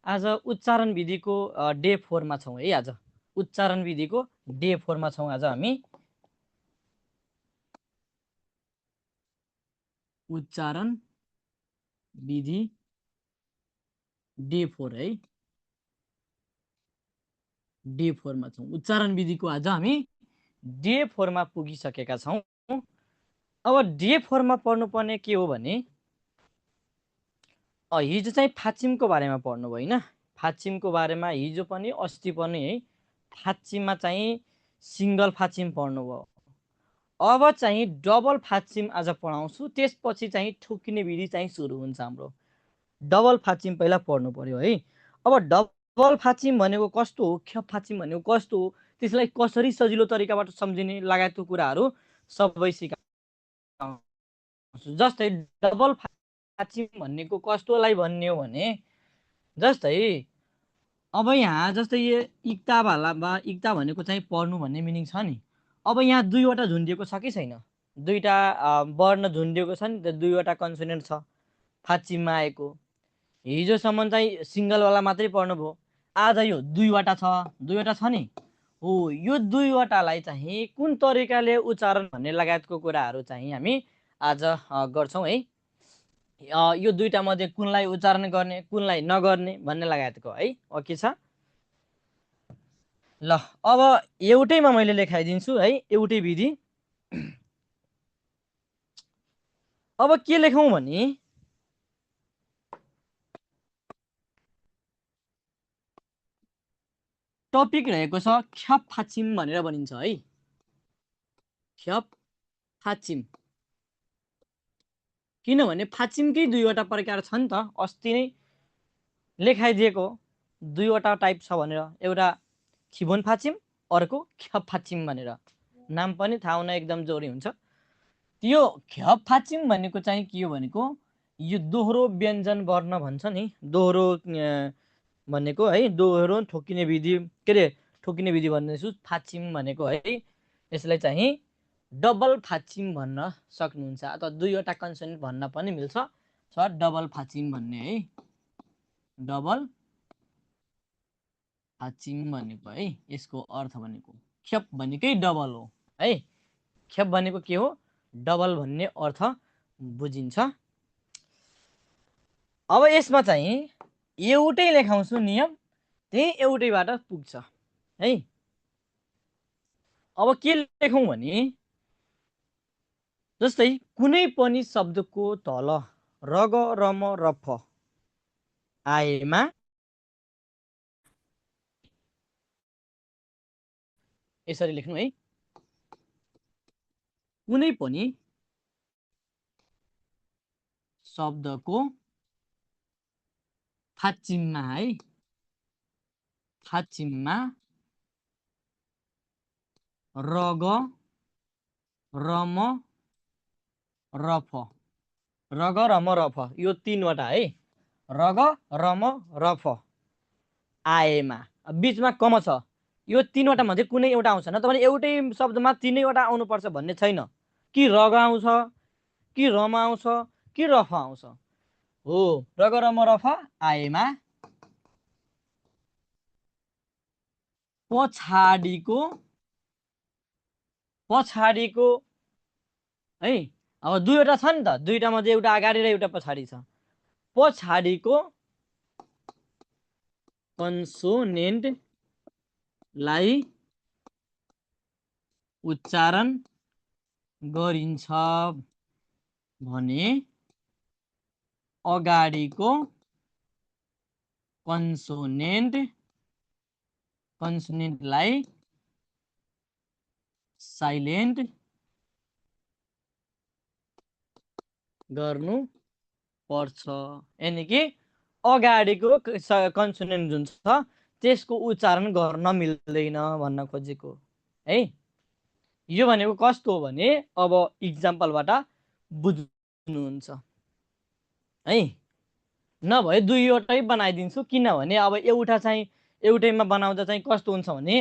आज उच्चारण विधिको डे 4 मा छौं है। आज उच्चारण विधिको डे 4 मा छौं। आज हामी उच्चारण विधि डे 4 है। डे 4 मा छौं। उच्चारण विधिको आज हामी डे 4 मा पुगिसकेका छौं। अब डे 4 मा पढ्नुपर्ने के हो भने हिजो चाहिँ फाचिमको बारेमा पढ्नु भयो हैन। फाचिमको बारेमा हिजो पनि अस्ति पनि है फाचिममा चाहिँ सिंगल फाचिम पढ्नु भयो। अब चाहिँ डबल फाचिम आज पढाउँछु। त्यसपछि चाहिँ ठोकिने विधि चाहिँ सुरु हुन्छ हाम्रो। डबल फाचिम पहिला पढ्नु पर्यो है। अब डबल फाचिम भनेको कस्तो हो, ख्याप फाचिम भनेको कस्तो हो, त्यसलाई कसरी सजिलो तरिकाबाट सम्झिने लगायतको कुराहरू सबै सिकाउँछु। जस्तै डबल फाचिम भनेको कस्तोलाई भन्ने हो भने जस्तै अब यहाँ जस्तै यो इक्ता भनेको चाहिँ पढ्नु भन्ने मिनिङ छ नि। अब यहाँ दुईवटा झुन्डिएको छ कि छैन, दुईटा वर्ण झुन्डिएको छ नि त, दुईवटा कन्सोनेन्ट छ फाचिममा आएको। हिजोसम्म चाहिँ सिंगलवाला मात्रै पढ्नु भयो, आज यो दुईवटा छ नि। हो, यो दुईवटालाई चाहिँ कुन तरिकाले उच्चारण भन्ने लगायतको कुराहरू चाहिँ हामी आज गर्छौं है। यो दुईटा मध्ये कुनलाई उच्चारण गर्ने कुनलाई नगर्ने भन्ने लगायतको है। ओके छ ल। अब एउटैमा मैले लेखाइदिन्छु है, एउटै विधि। अब के लेखौं भने टपिक रहेको छ ख्याप फाचिम भनेर भनिन्छ है। ख्याप फाचिम किनभने फाचिमकै दुईवटा प्रकार छ नि त, अस्ति नै लेखाइदिएको दुईवटा टाइप छ भनेर। एउटा खिबोन फाचिम, अर्को ख्याप फाचिम भनेर। नाम पनि थाहा हुन एकदम जरुरी हुन्छ। त्यो ख्याप फाचिम भनेको चाहिँ के हो भनेको यो दोहोरो व्यञ्जन वर्ण भन्छ नि, दोहोरो भनेको है, दोहोरो ठोकिने विधि के रे ठोकिने विधि भन्दैछु फाचिम भनेको है। यसलाई चाहिँ डबल फाचिम भन्न सक्नुहुन्छ, अथवा दुईवटा कन्सोनेन्ट भन्न पनि मिल्छ। छ डबल फाचिम भन्ने है। डबल फाचिम भनेको है, यसको अर्थ भनेको खेप भनेकै डबल हो है। खेप भनेको के हो, डबल भन्ने अर्थ बुझिन्छ। अब यसमा चाहिँ एउटै लेखाउँछु नियम, त्यही एउटैबाट पुग्छ है। अब के लेखौं भने जस्तै कुनै पनि शब्दको तल रग रम रफ आएमा यसरी लेख्नु है। कुनै पनि शब्दको फाचिममा है, फाचिममा रग रम रफ, रग रम रफ यो तीनवटा है। रग रम रफ आएमा बीचमा कम छ, यो तीनवटा मध्ये कुनै एउटा आउँछ। न त भने एउटै शब्दमा तीनैवटा आउनुपर्छ भन्ने छैन। कि रग आउँछ, कि रम आउँछ, कि रफ आउँछ। हो, रग रम रफ आएमा पछाडिको है। अब दुईवटा छ नि त, दुईटा मध्ये एउटा अगाडि र एउटा पछाडि छ। पछाडिको कन्सोनेन्टलाई उच्चारण गरिन्छ भने अगाडिको कन्सोनेन्टलाई साइलेन्ट गर्नु पर्छ। यानी कि अगाडिको कन्सोनेन्ट जुन छ त्यसको उच्चारण गर्न मिल्दैन भन्न खोजेको है। यो भनेको कस्तो हो भने अब इक्जाम्पलबाट बुझ्नुहुन्छ है। नभए दुईवटै बनाइदिन्छु, किनभने अब एउटा चाहिँ एउटैमा बनाउँदा चाहिँ कस्तो हुन्छ भने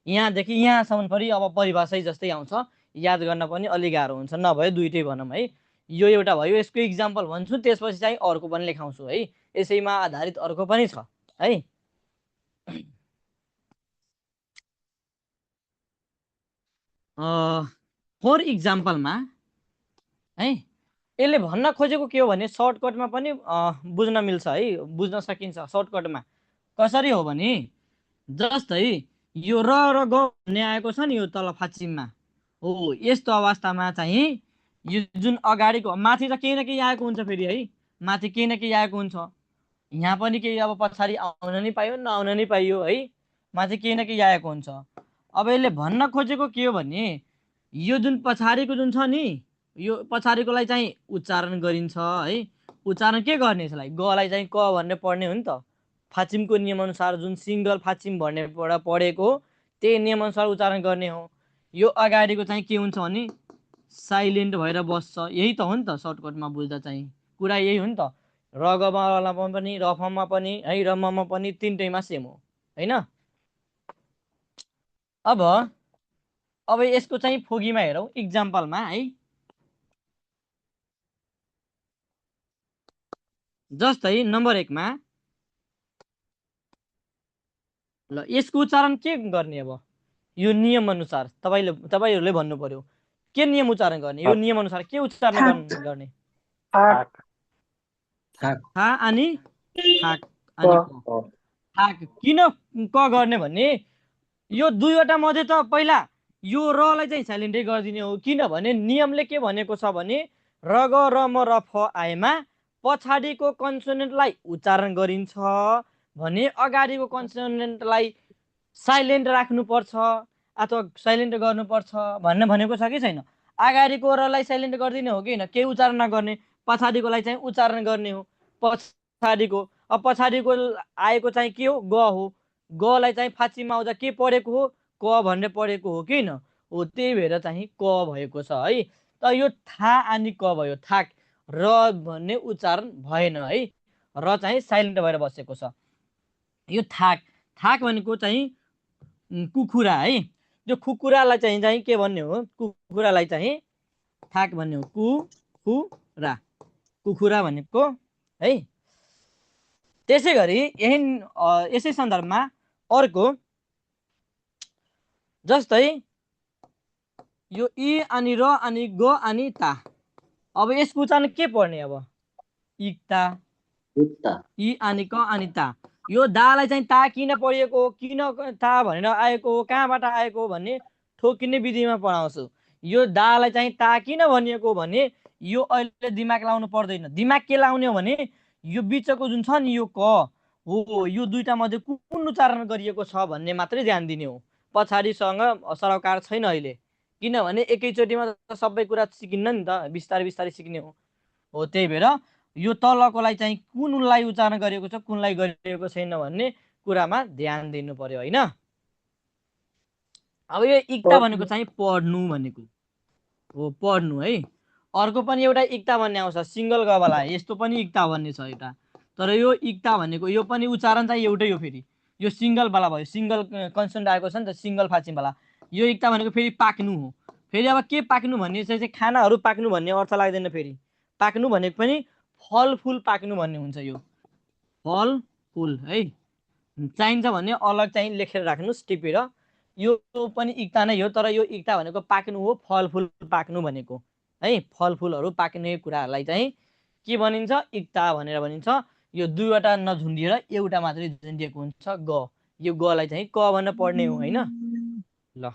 यहाँदेखि यहाँसम्म पनि अब परिभाषै जस्तै आउँछ, याद गर्न पनि अलि गाह्रो हुन्छ। नभए दुईटै भनौँ है। यो एउटा भयो, यसको इक्जाम्पल भन्छु, त्यसपछि चाहिँ अर्को पनि लेखाउँछु है। यसैमा आधारित अर्को पनि छ। है। फर इक्जाम्पलमा है यसले भन्न खोजेको के हो भने सर्टकटमा पनि बुझ्न मिल्छ है, बुझ्न सकिन्छ सर्टकटमा। कसरी हो भने जस्तै यो र ग भन्ने आएको छ नि यो तल फाचिममा, हो यस्तो अवस्थामा चाहिँ यो जुन अगाडिको माथि त केही न केही आएको हुन्छ फेरि है, माथि केही न केही आएको हुन्छ, यहाँ पनि केही अब पछाडि आउन नि पाइयो नआउन नि पाइयो है, माथि केही न केही आएको हुन्छ। अब यसले भन्न खोजेको के हो भने यो जुन पछाडिको जुन छ नि यो पछाडिकोलाई चाहिँ उच्चारण गरिन्छ है। उच्चारण के गर्ने यसलाई, गलाई चाहिँ क भन्ने पढ्ने हो नि त, फाचिमको नियमअनुसार जुन सिङ्गल फाचिम भन्नेबाट पढेको त्यही नियमअनुसार उच्चारण गर्ने हो। यो अगाडिको चाहिँ के हुन्छ भने साइलेन्ट भएर बस्छ, यही त हो नि त सर्टकटमा बुझ्दा चाहिँ कुरा यही हो नि त। र गमा पनि र फमा पनि है र ममा पनि तिनटैमा सेम हो होइन। अब यसको चाहिँ फोगीमा हेरौँ इक्जाम्पलमा है। जस्तै नम्बर 1 मा ल यसको उच्चारण के गर्ने, अब यो नियम अनुसार तपाईँहरूले भन्नु पर्यो के नियम उच्चारण गर्ने, यो नियम अनुसार के उच्चारण गर्ने। था अनि थाक अनि क, थाक किन क गर्ने भने यो दुईवटा मध्ये त पहिला यो रलाई चाहिँ साइलेन्टै गरिदिने हो, किनभने नियमले के भनेको छ भने र ग र म र फ आएमा पछाडिको कन्सोनेन्टलाई उच्चारण गरिन्छ भने अगाडिको कन्सोनेन्टलाई साइलेन्ट राख्नुपर्छ अथवा साइलेन्ट गर्नुपर्छ भन्ने भनेको छ कि छैन। अगाडिको रलाई साइलेन्ट गरिदिने हो कि होइन, केही उच्चारण नगर्ने, पछाडिकोलाई चाहिँ उच्चारण गर्ने हो पछाडिको। अब पछाडिको आएको चाहिँ के हो, ग हो, गलाई चाहिँ फाँचीमा आउँदा के पढेको हो, क भन्ने पढेको हो किन हो, त्यही भएर चाहिँ क भएको छ है। त यो था अनि क भयो, थाक र भन्ने उच्चारण भएन है, र चाहिँ साइलेन्ट भएर बसेको छ। यो थाक, थाक भनेको चाहिँ कुखुरा है, यो कुखुरालाई चाहिँ के भन्ने हो, कुखुरालाई चाहिँ थाक भन्ने हो, कुखुरा, कुखुरा भनेको है। त्यसै गरी यसै सन्दर्भमा अर्को जस्तै यो इ अनि र अनि ग अनि ता, अब यसको उच्चारण के पर्ने, अब इक्ता, इ अनि क अनि ता। यो दालाई चाहिँ ता किन पढिएको हो, किन ता भनेर आएको हो, कहाँबाट आएको हो भन्ने ठोकिने विधिमा पढाउँछु। यो दालाई चाहिँ ता किन भनिएको भने यो अहिले दिमाग लाउनु पर्दैन, दिमाग के लाउने हो भने यो बिचको जुन छ नि यो क हो, यो दुईटा मध्ये कुन उच्चारण गरिएको छ भन्ने मात्रै ध्यान दिने हो, पछाडिसँग सरोकार छैन अहिले, किनभने एकैचोटिमा सबै कुरा सिकिन्न नि त, बिस्तारै बिस्तारै सिक्ने हो। त्यही भएर यो तलकोलाई चाहिँ कुनलाई उच्चारण गरिएको छ कुनलाई गरिएको छैन भन्ने कुरामा ध्यान दिनु पर्यो होइन। अब यो इक्ता भनेको चाहिँ पढ्नु भनेको हो, पढ्नु है। अर्को पनि एउटा इक्ता भन्ने आउँछ सिङ्गल गवाला, यस्तो पनि इक्ता भन्ने छ एउटा, तर यो इक्ता भनेको यो पनि उच्चारण चाहिँ एउटै हो, फेरि यो सिङ्गलवाला भयो, सिङ्गल कन्सोनेन्ट आएको छ नि त सिङ्गल फाचिमवाला। यो इक्ता भनेको फेरि पाक्नु हो, फेरि अब के पाक्नु भन्ने चाहिँ खानाहरू पाक्नु भन्ने अर्थ लाग्दैन, फेरि पाक्नु भनेको पनि फलफुल पाक्नु भन्ने हुन्छ। यो फलफुल है चाहिन्छ भने अलग चाहिँ लेखेर राख्नुहोस् टिपेर, यो पनि इक्ता नै हो, तर यो इक्ता भनेको पाक्नु हो, फलफुल पाक्नु भनेको है, फलफुलहरू पाक्ने कुराहरूलाई चाहिँ के भनिन्छ, इक्ता भनेर भनिन्छ। यो दुईवटा नझुन्डिएर एउटा मात्रै झुन्डिएको हुन्छ ग, यो गलाई चाहिँ क भनेर पढ्ने हो होइन। ल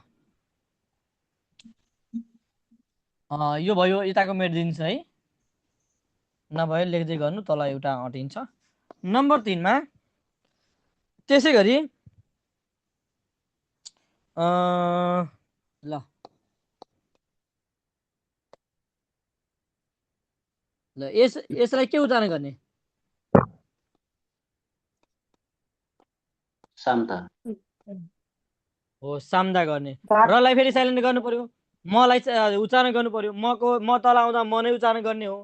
यो भयो, यताको मेटिदिन्छ है, नभए लेख्दै गर्नु, तल एउटा अटिन्छ। नम्बर 3 मा त्यसै गरी ल यसलाई के उच्चारण गर्ने, साम्ता हो साम्दा गर्ने। रलाई फेरि साइलेन्ट गर्नु पर्यो, मलाई उच्चारण गर्नु पर्यो, म तल आउँदा म नै उच्चारण गर्ने हो,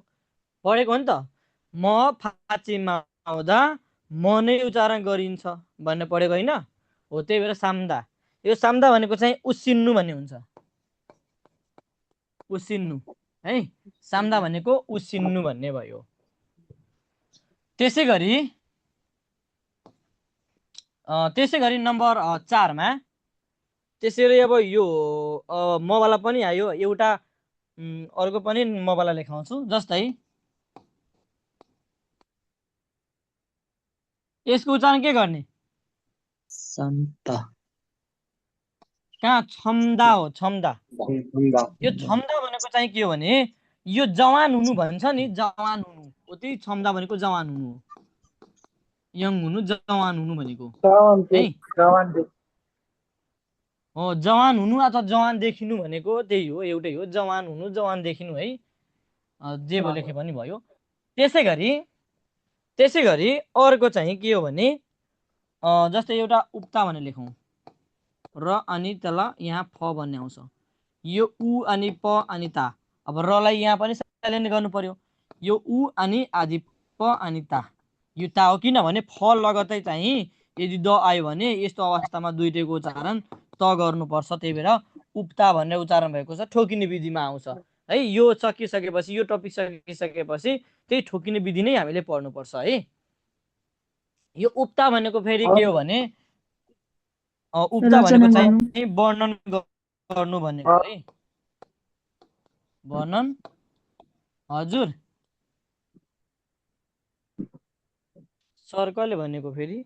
पढेको हो नि त, म फाचिममा आउँदा म नै उच्चारण गरिन्छ भन्ने पढेको होइन हो। त्यही भएर साम्दा, यो साम्दा भनेको चाहिँ उसिन्नु भन्ने हुन्छ, उसिन्नु है, साम्दा भनेको उसिन्नु भन्ने भयो। त्यसै गरी त्यसै गरी नम्बर 4 मा त्यसरी अब यो मवाला पनि आयो एउटा अर्को पनि मवाला लेखाउँछु जस्तै यसको उच्चारण के गर्ने क्षमता कहाँ क्षमता हो क्षमता यो क्षमता भनेको चाहिँ के हो भने यो जवान हुनु भन्छ नि जवान हुनु हो त्यही क्षमता भनेको जवान हुनु हो यङ हुनु जवान हुनु भनेको है हो जवान हुनु अथवा जवान देखिनु भनेको त्यही हो एउटै हो जवान हुनु जवान देखिनु है जे लेखे पनि भयो त्यसै गरी अर्को चाहिँ के हो भने जस्तै एउटा उक्ता भनेर लेखौँ र अनि तल यहाँ फ भन्ने आउँछ यो उ अनि प अनि ता अब रलाई यहाँ पनि साइलेन्ट गर्नु पर्यो यो उ अनि आदि प अनि ता यो ता हो किनभने फ लगतै चाहिँ यदि द आयो भने यस्तो अवस्थामा दुईटैको उच्चारण त गर्नुपर्छ त्यही भएर उक्ता भनेर उच्चारण भएको छ ठोकिने विधिमा आउँछ है यो सकिसकेपछि यो टपिक सकिसकेपछि त्यही ठोकिने विधि नै हामीले पढ्नुपर्छ है यो उक्ता भनेको फेरि के हो भने उक्ता भनेको चाहिँ वर्णन गर्नु भनेको है वर्णन हजुर सर कहिले भनेको फेरि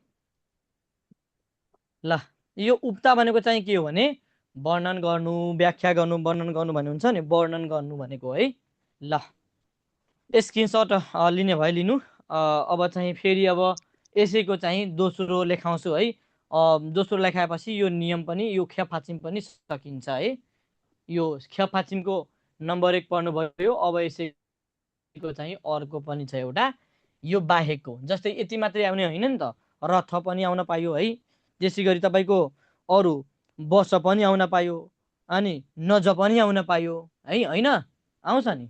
ल यो उक्ता भनेको चाहिँ के हो भने वर्णन गर्नु व्याख्या गर्नु वर्णन गर्नु भन्ने हुन्छ नि वर्णन गर्नु भनेको है ल स्क्रिनसट लिने भए लिनु अब चाहिँ फेरि अब यसैको चाहिँ दोस्रो लेखाउँछु है दोस्रो लेखाएपछि यो नियम पनि यो ख्याफाचिम पनि सकिन्छ है यो ख्याफाचिमको नम्बर 1 पढ्नुभयो अब यसैको चाहिँ अर्को पनि छ एउटा यो बाहेकको जस्तै यति मात्रै आउने होइन नि त रथ पनि आउन पायो है त्यसै गरी तपाईँको अरू बस पनि आउन पायो अनि नज पनि आउन पायो है होइन आउँछ नि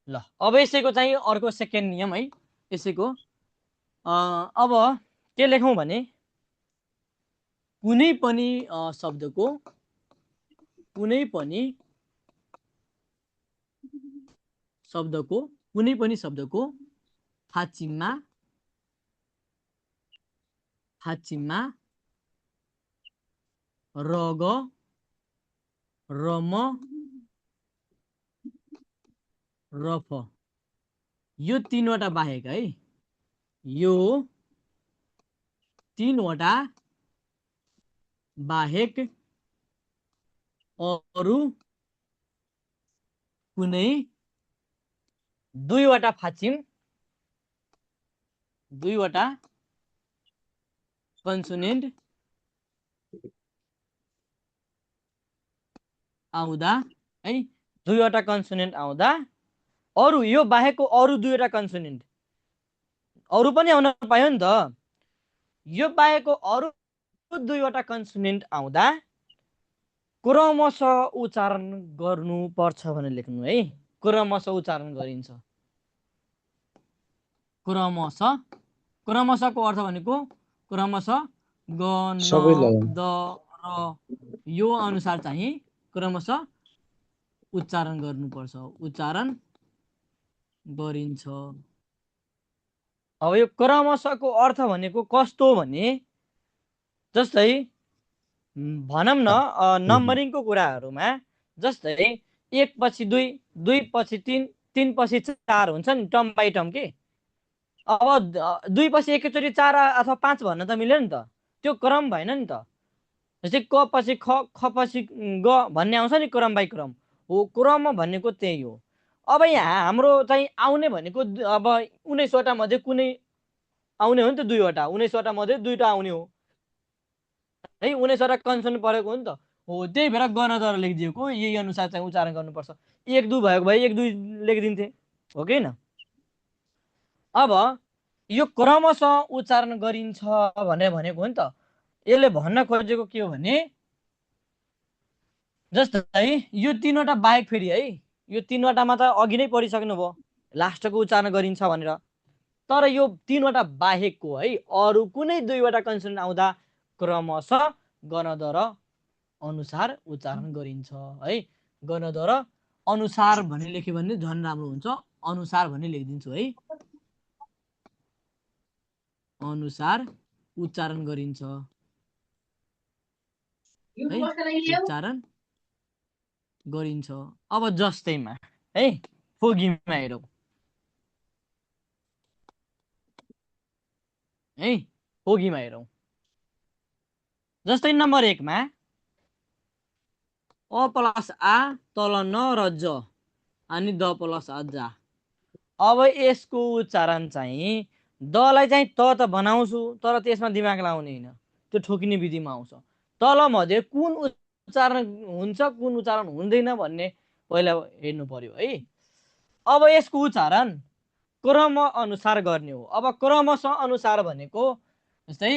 ल अब यसैको चाहिँ अर्को सेकेन्ड नियम है यसैको अब के लेखौँ भने कुनै पनि शब्दको कुनै पनि शब्दको फाचिममा रग रम रफ यो तीनवटा बाहेक है यो तीनवटा बाहेक अरू कुनै दुईवटा फाचिम दुईवटा कन्सोनेन्ट आउँदा है दुईवटा कन्सोनेन्ट आउँदा अरू यो बाहेकको अरू दुईवटा कन्सोनेन्ट अरू पनि आउन पायो नि त यो बाहेकको अरू दुईवटा कन्सोनेन्ट आउँदा क्रमशः उच्चारण गर्नुपर्छ भनेर लेख्नु है क्रमशः उच्चारण गरिन्छ क्रमशःको अर्थ भनेको क्रमशः ग न द र यो अनुसार चाहिँ क्रमशः उच्चारण गर्नुपर्छ उच्चारण गरिन्छ अब यो क्रमशःको अर्थ भनेको कस्तो भने जस्तै भनौँ न नम्बरिङको कुराहरूमा जस्तै 1 पछि 2 2 पछि 3 3 पछि 4 हुन्छ नि टर्म बाई टर्म के अब 2 पछि एकैचोटि 4 अथवा 5 भन्न त मिल्यो नि त त्यो क्रम भएन नि त जस्तै क पछि ख ख पछि ग भन्ने आउँछ नि क्रम बाई क्रम हो क्रम भनेको त्यही हो अब यहाँ हाम्रो चाहिँ आउने भनेको अब 19वटा मध्ये कुनै आउने हो नि त 2वटा 19वटा मध्ये 2टा आउने हो है 19वटा कन्सोनेन्ट परेको हो नि त हो त्यही भएर गणदर लेखिदिएको यही अनुसार चाहिँ उच्चारण गर्नुपर्छ 1 2 भएको भए 1 2 लेखिदिन्थे हो कि न अब यो क्रमशः उच्चारण गरिन्छ भनेर भनेको हो नि त यसले भन्न खोजेको के हो भने जस्तै यो तीनवटा बाहेक फेरि है यो तीनवटामा त अघि नै पढिसक्नु भयो लास्टको उच्चारण गरिन्छ भनेर तर यो तीनवटा बाहेकको है अरू कुनै दुईवटा कन्सोनेन्ट आउँदा क्रमशः गणदर अनुसार उच्चारण गरिन्छ है गणदर अनुसार भन्ने लेख्यो भने झन् राम्रो हुन्छ अनुसार भन्ने लेखिदिन्छु है अनुसार उच्चारण गरिन्छ है, उच्चारण गरिन्छ। अब जस्तैमा है फोगीमा हेरौँ है, फोगीमा हेरौँ। जस्तै नम्बर 1 मा अ प्लस आ तल न र ज अनि द प्लस अ जा। अब यसको उच्चारण चाहिँ दलाई चाहिँ त बनाउँछु, तर त्यसमा दिमाग लाउने होइन, त्यो ठोकिने विधिमा आउँछ। तल मध्ये कुन उच्चारण हुन्छ कुन उच्चारण हुँदैन भन्ने पहिला हेर्नु पर्यो है। अब यसको उच्चारण क्रम अनुसार गर्ने हो। अब क्रमशः अनुसार भनेको जस्तै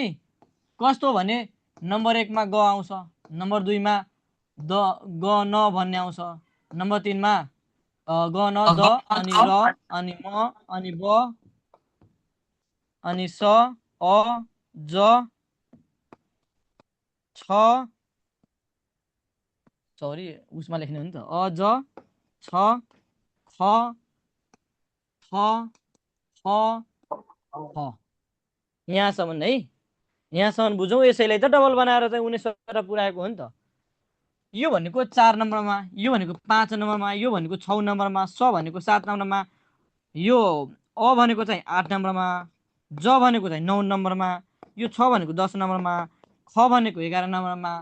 कस्तो भने नम्बर 1 मा ग आउँछ, नम्बर 2 मा द ग न भन्ने आउँछ, नम्बर 3 मा ग न द अनि र अनि म अनि ब अनि स अ ज छ, सरी उसमा लेख्ने हो नि त, अ ज छ ख थ फ फ यहाँसम्म है। यहाँसम्म बुझौँ। यसैलाई त डबल बनाएर चाहिँ 19 पुऱ्याएको हो नि त। यो भनेको 4 नम्बरमा, यो भनेको 5 नम्बरमा, यो भनेको 6 नम्बरमा, स भनेको 7 नम्बरमा, यो अ भनेको चाहिँ 8 नम्बरमा, ज भनेको चाहिँ 9 नम्बरमा, यो छ भनेको 10 नम्बरमा, ख भनेको 11 नम्बरमा,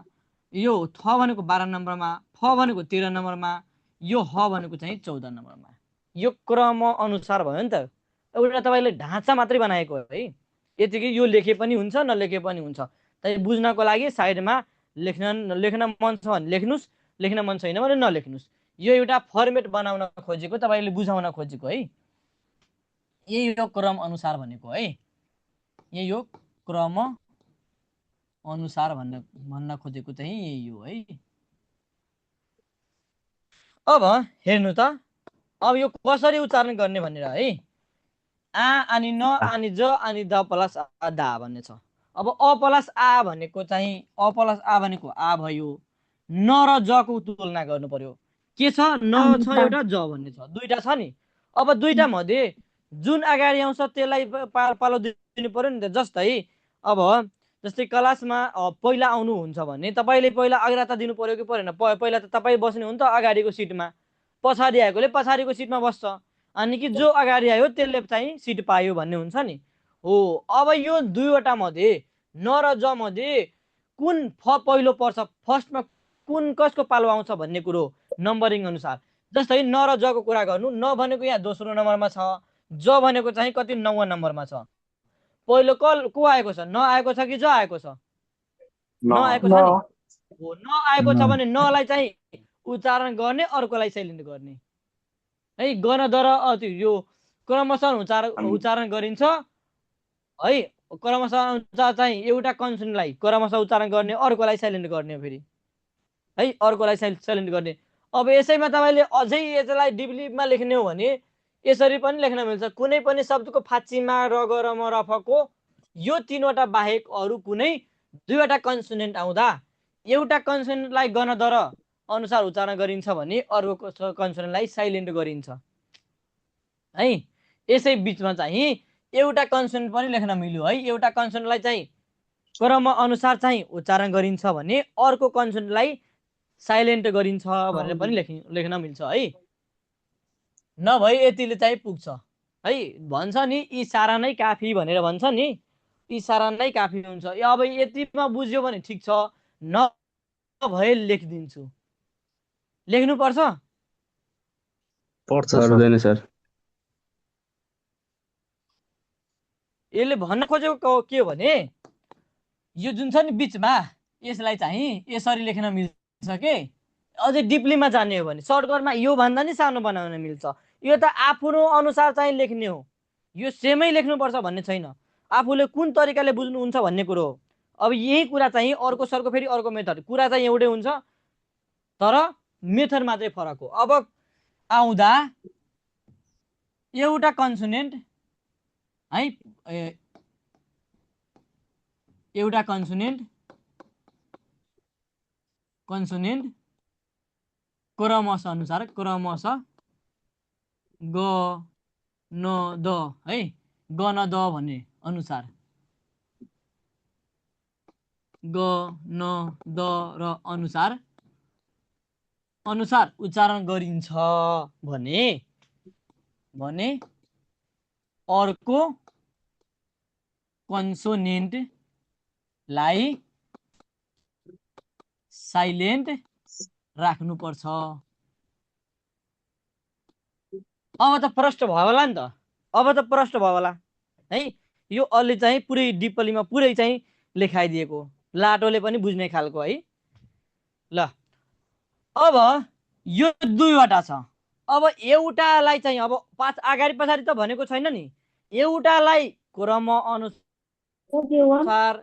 यो थ भनेको 12 नम्बरमा, फ भनेको 13 नम्बरमा, यो ह भनेको चाहिँ 14 नम्बरमा। यो क्रम अनुसार भयो नि त। एउटा तपाईँले ढाँचा मात्रै बनाएको है, यतिकै यो लेखे पनि हुन्छ नलेखे पनि हुन्छ। तर बुझ्नको लागि साइडमा लेख्न मन छ भने लेख्नुस्, लेख्न मन छैन भने नलेख्नुस्। यो एउटा फर्मेट बनाउन खोजेको, तपाईँले बुझाउन खोजेको है। यही हो क्रम अनुसार भनेको है। यही हो क्रम अनुसार भन्न खोजेको चाहिँ यही हो है। अब हेर्नु त, अब यो कसरी उच्चारण गर्ने भनेर है। आ अनि न अनि ज अनि द प्लस आ दा भन्ने छ। अब अ प्लस आ भनेको चाहिँ अ प्लस आ भनेको आ भयो, न र ज को तुलना गर्नु पर्यो। के छ, न छ एउटा, ज भन्ने छ, दुईटा छ नि। अब दुईटा मध्ये जुन अगाडि आउँछ त्यसलाई पालो दिनु पर्यो नि त। जस्तै अब जस्तै क्लासमा पहिला आउनुहुन्छ भने तपाईँले पहिला अग्रता दिनु पर्यो कि परेन? पहिला त तपाईँ बस्ने हो नि त अगाडिको सिटमा, पछाडि आएकोले पछाडिको सिटमा बस्छ, अनि कि जो अगाडि आयो त्यसले चाहिँ सिट पायो भन्ने हुन्छ नि हो। अब यो दुईवटा मध्ये न र ज मध्ये कुन पहिलो पर्छ, फर्स्टमा कुन कसको पालो आउँछ भन्ने कुरो नम्बरिङ अनुसार। जस्तै न र ज को कुरा गर्नु, न भनेको यहाँ दोस्रो नम्बरमा छ, ज भनेको चाहिँ कति 9 नम्बरमा छ। पहिलो को आएको छ, न आएको छ कि ज आएको छ? न आएको छ नि हो। न आएको छ भने नलाई चाहिँ उच्चारण गर्ने, अर्कोलाई साइलेन्ट गर्ने है। गर्न दर यो क्रमशः उच्चारण गरिन्छ है। क्रमशः अनुसार चाहिँ एउटा कन्सोनेन्टलाई क्रमशः उच्चारण गर्ने, अर्कोलाई साइलेन्ट गर्ने फेरि है, अर्कोलाई साइलेन्ट गर्ने। अब यसैमा तपाईँले अझै यसलाई डिप्लीमा लेख्ने हो भने यसरी पनि लेख्न मिल्छ। कुनै पनि शब्दको फाँचीमा र ग र म र फ को यो तीनवटा बाहेक अरू कुनै दुईवटा कन्सोनेन्ट आउँदा एउटा कन्सोनेन्टलाई गर्न दर अनुसार उच्चारण गरिन्छ भने अर्को कन्सोनेन्टलाई साइलेन्ट गरिन्छ है। यसै बिचमा चाहिँ एउटा कन्सोनेन्ट पनि लेख्न मिल्यो है। एउटा कन्सोनेन्टलाई चाहिँ क्रम अनुसार चाहिँ उच्चारण गरिन्छ भने अर्को कन्सोनेन्टलाई साइलेन्ट गरिन्छ भनेर पनि लेख्न मिल्छ है। नभए यतिले चाहिँ पुग्छ है। भन्छ नि इसारा नै काफी भनेर भन्छ नि, इसारा नै काफी हुन्छ। अब यतिमा बुझ्यो भने ठिक छ, नभए लेखिदिन्छु। लेख्नुपर्छ पर्दैन सर। यसले भन्न खोजेको के हो भने यो जुन छ नि बिचमा, यसलाई चाहिँ यसरी लेख्न मिल्छ के। अझै डिप्लीमा जाने हो भने सर्टकटमा यो भन्दा नि सानो बनाउन मिल्छ। यो त आफ्नो अनुसार चाहिँ लेख्ने हो, यो सेमै लेख्नुपर्छ भन्ने छैन। आफूले कुन तरिकाले बुझ्नुहुन्छ भन्ने कुरो हो। अब यही कुरा चाहिँ अर्को सरको फेरि अर्को मेथड, कुरा चाहिँ एउटै हुन्छ तर मेथड मात्रै फरक हो। अब आउँदा एउटा कन्सोनेन्ट है, एउटा कन्सोनेन्ट क्रमशः अनुसार, क्रमशः ग न द है, ग न द भन्ने अनुसार ग न द र अनुसार अनुसार उच्चारण गरिन्छ भने भने अर्को कन्सोनेन्टलाई साइलेन्ट राख्नुपर्छ। अब त प्रष्ट भयो होला नि त, अब त प्रष्ट भयो होला है। यो अलि चाहिँ पुरै डिपलीमा पुरै चाहिँ लेखाइदिएको, लाटोले पनि बुझ्ने खालको है। ल अब यो दुईवटा छ, अब एउटालाई चाहिँ अब अगाडि पछाडि त भनेको छैन नि, एउटालाई क्रम अनुसार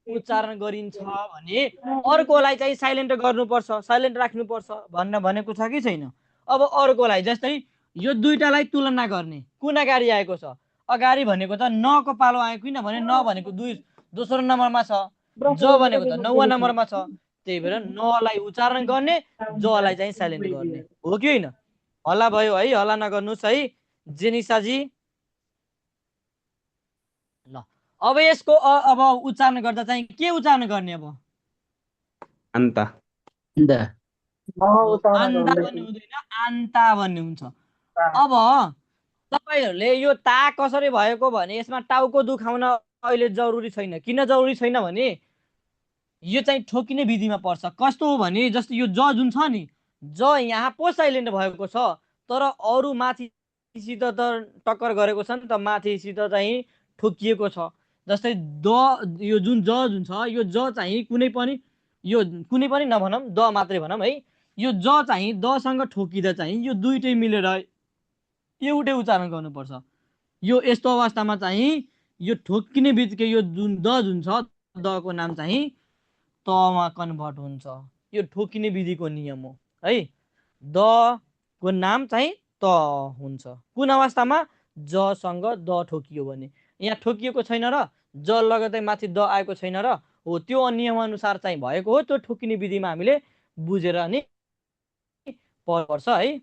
उच्चारण गरिन्छ भने अर्कोलाई चाहिँ साइलेन्ट गर्नुपर्छ, साइलेन्ट राख्नुपर्छ भन्न भनेको छ कि छैन। अब अर्कोलाई जस्तै यो दुईटालाई तुलना गर्ने, कुन अगाडि आएको छ, अगाडि भनेको त न को पालो आयो, किनभने न भनेको दोस्रो नम्बरमा छ, ज भनेको त 9वाँ नम्बरमा छ, त्यही भएर नलाई उच्चारण गर्ने, जलाई चाहिँ साइलेन्ट गर्ने हो कि होइन। हल्ला भयो है, हल्ला नगर्नुहोस् है जेनिसाजी। ल अब यसको अब उच्चारण गर्दा चाहिँ के उच्चारण गर्ने, अब अन्त आन्ता भन्ने हुँदैन, आन्ता भन्ने हुन्छ। अब तपाईहरुले यो ता कसरी भएको भने यसमा टाउको दुखाउन अहिले जरुरी छैन। किन जरुरी छैन भने यो चाहिँ ठोकिने विधिमा पर्छ। कस्तो हो भने जस्तो यो ज जुन छ नि, ज यहाँ पो साइलेन्ट भएको छ, तर अरू माथिसित त टक्कर गरेको छ नि त, माथिसित चाहिँ ठोकिएको छ। जस्तै द यो जुन ज जुन छ, यो ज चाहिँ कुनै पनि नभनौँ, द मात्रै भनौँ है, यो ज चाहिँ द सँग ठोकिँदा चाहिँ यो दुइटै मिलेर एउटै उच्चारण गर्नुपर्छ। यो यस्तो अवस्थामा चाहिँ यो ठोकिने बित्तिकै यो जुन द जुन छ, द को नाम चाहिँ तमा कन्भर्ट हुन्छ। यो ठोकिने विधिको नियम हो है। द को नाम चाहिँ त हुन्छ कुन अवस्थामा, ज सँग द ठोकियो भने। यहाँ ठोकिएको छैन र ज लगतै माथि द आएको छैन र, हो त्यो नियम अनुसार चाहिँ भएको हो। त्यो ठोकिने विधिमा हामीले बुझेर नि पर्छ है।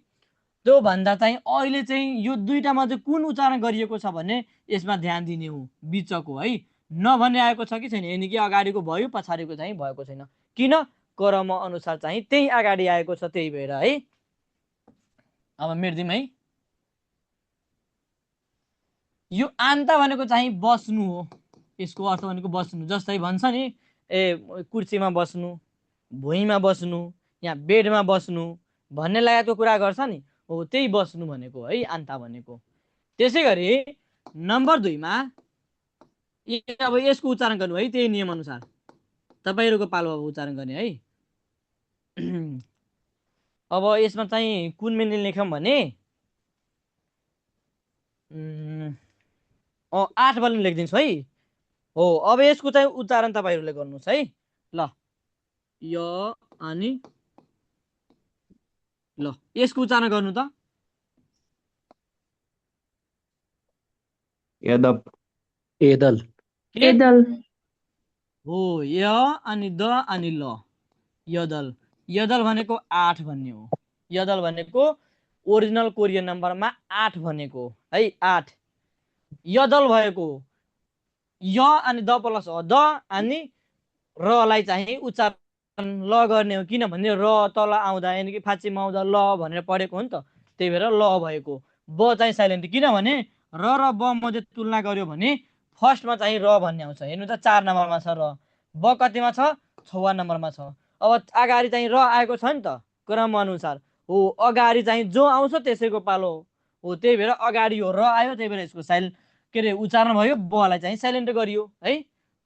त्यो भन्दा चाहिँ अहिले चाहिँ यो दुईटामा चाहिँ कुन उच्चारण गरिएको छ भने यसमा ध्यान दिने हो, बिचको है। नभन्ने आएको छ कि छैन, यानि कि अगाडिको भयो पछाडिको चाहिँ भएको छैन। किन, क्रम अनुसार चाहिँ त्यही अगाडि आएको छ, त्यही भएर है। अब मेर्दिम है, यो आन्ता भनेको चाहिँ बस्नु हो, यसको अर्थ भनेको बस्नु। जस्तै भन्छ नि, कुर्सीमा बस्नु, भुइँमा बस्नु, यहाँ बेडमा बस्नु भन्ने लगायतको कुरा गर्छ नि, हो त्यही बस्नु भनेको है आन्ता भनेको। त्यसै गरी नम्बर 2 मा अब यसको उच्चारण गर्नु है, त्यही नियम अनुसार तपाईहरुको पालो अब उच्चारण गर्ने है। अब यसमा चाहिँ कुन मिनिङ लेखौँ भने 8 वाला लेखिदिन्छु है। हो अब यसको चाहिँ उच्चारण तपाईहरुले गर्नुहोस् है। ल यो अनि ल यसको उच्चारण गर्नु त। यदप एदल एदल हो य अनि द अनि ल, यदल। यदल भनेको 8 भन्ने हो। यदल भनेको ओरिजिनल कोरियन नम्बरमा 8 भनेको है, 8 यदल भएको। य अनि द प्लस द अनि र लाई चाहिँ उच्चारण ल गर्ने हो, किनभने र तल आउँदा यानि कि फाँचीमा आउँदा ल भनेर पढेको हो नि त, त्यही भएर ल भएको। ब चाहिँ साइलेन्ट, किनभने र ब मध्ये तुलना गर्यो भने फर्स्टमा चाहिँ र भन्ने आउँछ। हेर्नु त 4 नम्बरमा छ र, ब कतिमा छ, 6वाँ नम्बरमा छ। अब अगाडि चाहिँ र आएको छ नि त क्रम अनुसार, हो अगाडि चाहिँ जो आउँछ त्यसैको पालो हो, त्यही भएर अगाडि हो र आयो, त्यही भएर यसको के अरे उच्चारण भयो, बलाई चाहिँ साइलेन्ट गरियो है।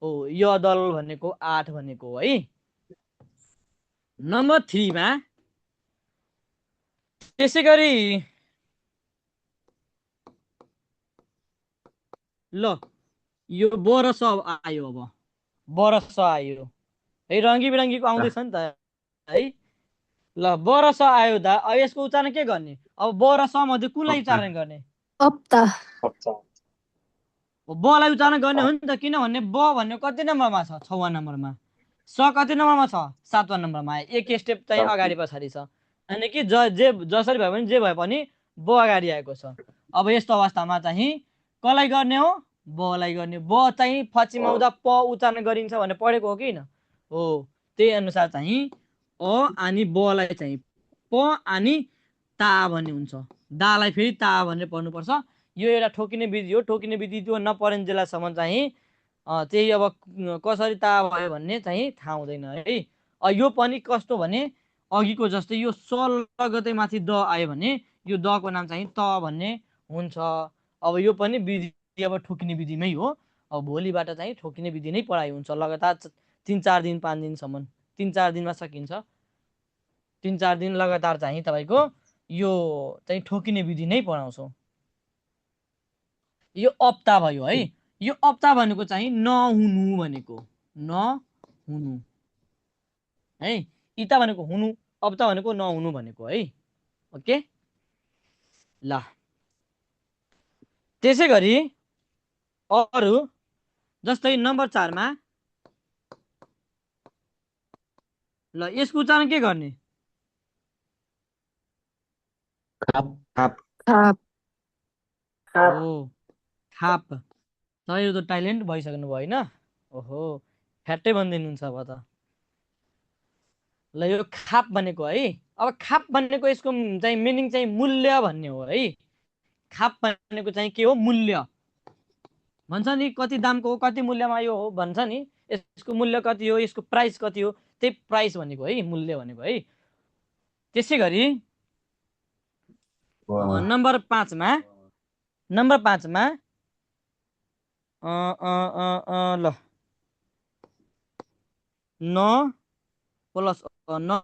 हो यदल भनेको 8 भनेको है। नम्बर 3 मा त्यसै गरी ल यो ब र स आयो। अब ब र स आयो है, रङ्गी बिरङ्गीको आउँदैछ नि त है। ल ब र स आयो त अब यसको उच्चारण के गर्ने, अब ब र स मध्ये कुनलाई उच्चारण गर्ने, अप्ता बलाई उच्चारण गर्ने हो नि त, किनभने ब भन्ने कति नम्बरमा छ, 6वाँ नम्बरमा। स कति नम्बरमा छ, 7वाँ नम्बरमा। एक स्टेप चाहिँ अगाडि पछाडि छ, यानि कि जसरी भए पनि जे भए पनि ब अगाडि आएको छ। अब यस्तो अवस्थामा चाहिँ कसलाई गर्ने हो, बलाई गर्ने। ब चाहिँ फचीमा आउँदा प उच्चारण गरिन्छ भनेर पढेको हो कि होइन, हो त्यही अनुसार चाहिँ अ अनि बलाई चाहिँ प अनि ता भन्ने हुन्छ, दालाई फेरि ता भनेर पढ्नुपर्छ। यो एउटा ठोकिने विधि हो। ठोकिने विधि त्यो नपरेन्जेलसम्म चाहिँ त्यही अब कसरी ता भयो भन्ने चाहिँ थाहा हुँदैन है। यो पनि कस्तो भने अघिको जस्तै यो स लगतै माथि द आयो भने यो दको नाम चाहिँ त भन्ने हुन्छ। अब यो पनि विधि अब ठोकिने विधिमै हो। अब भोलिबाट चाहिँ ठोकिने विधि नै पढाइ हुन्छ लगातार 3-4 दिन 5 दिनसम्म। 3-4 दिनमा सकिन्छ। 3-4 दिन लगातार चाहिँ तपाईँको यो चाहिँ ठोकिने विधि नै पढाउँछौँ। यो अप्ता भयो है। यो अप्ता भनेको चाहिँ नहुनु भनेको, नहुनु है। इता भनेको हुनु, अप्ता भनेको नहुनु भनेको है। ओके ल, त्यसै गरी अरू जस्तै नम्बर 4 मा ल यसको उच्चारण के गर्ने? खाप खाप खाप हो खाप। तपाईँहरू त टाइलेन्ट भइसक्नु भयो होइन? ओहो फ्याट्टै भनिदिनुहुन्छ अब त। ल यो खाप भनेको है, अब खाप भनेको यसको चाहिँ मिनिङ चाहिँ मूल्य भन्ने हो है। खाप भनेको चाहिँ के हो? मूल्य भन्छ नि, कति दामको हो, कति मूल्यमा यो हो भन्छ नि, यसको मूल्य कति हो, यसको प्राइस कति हो, त्यही प्राइस भनेको है, मूल्य भनेको है। त्यसै गरी नम्बर 5 मा ल न प्लस न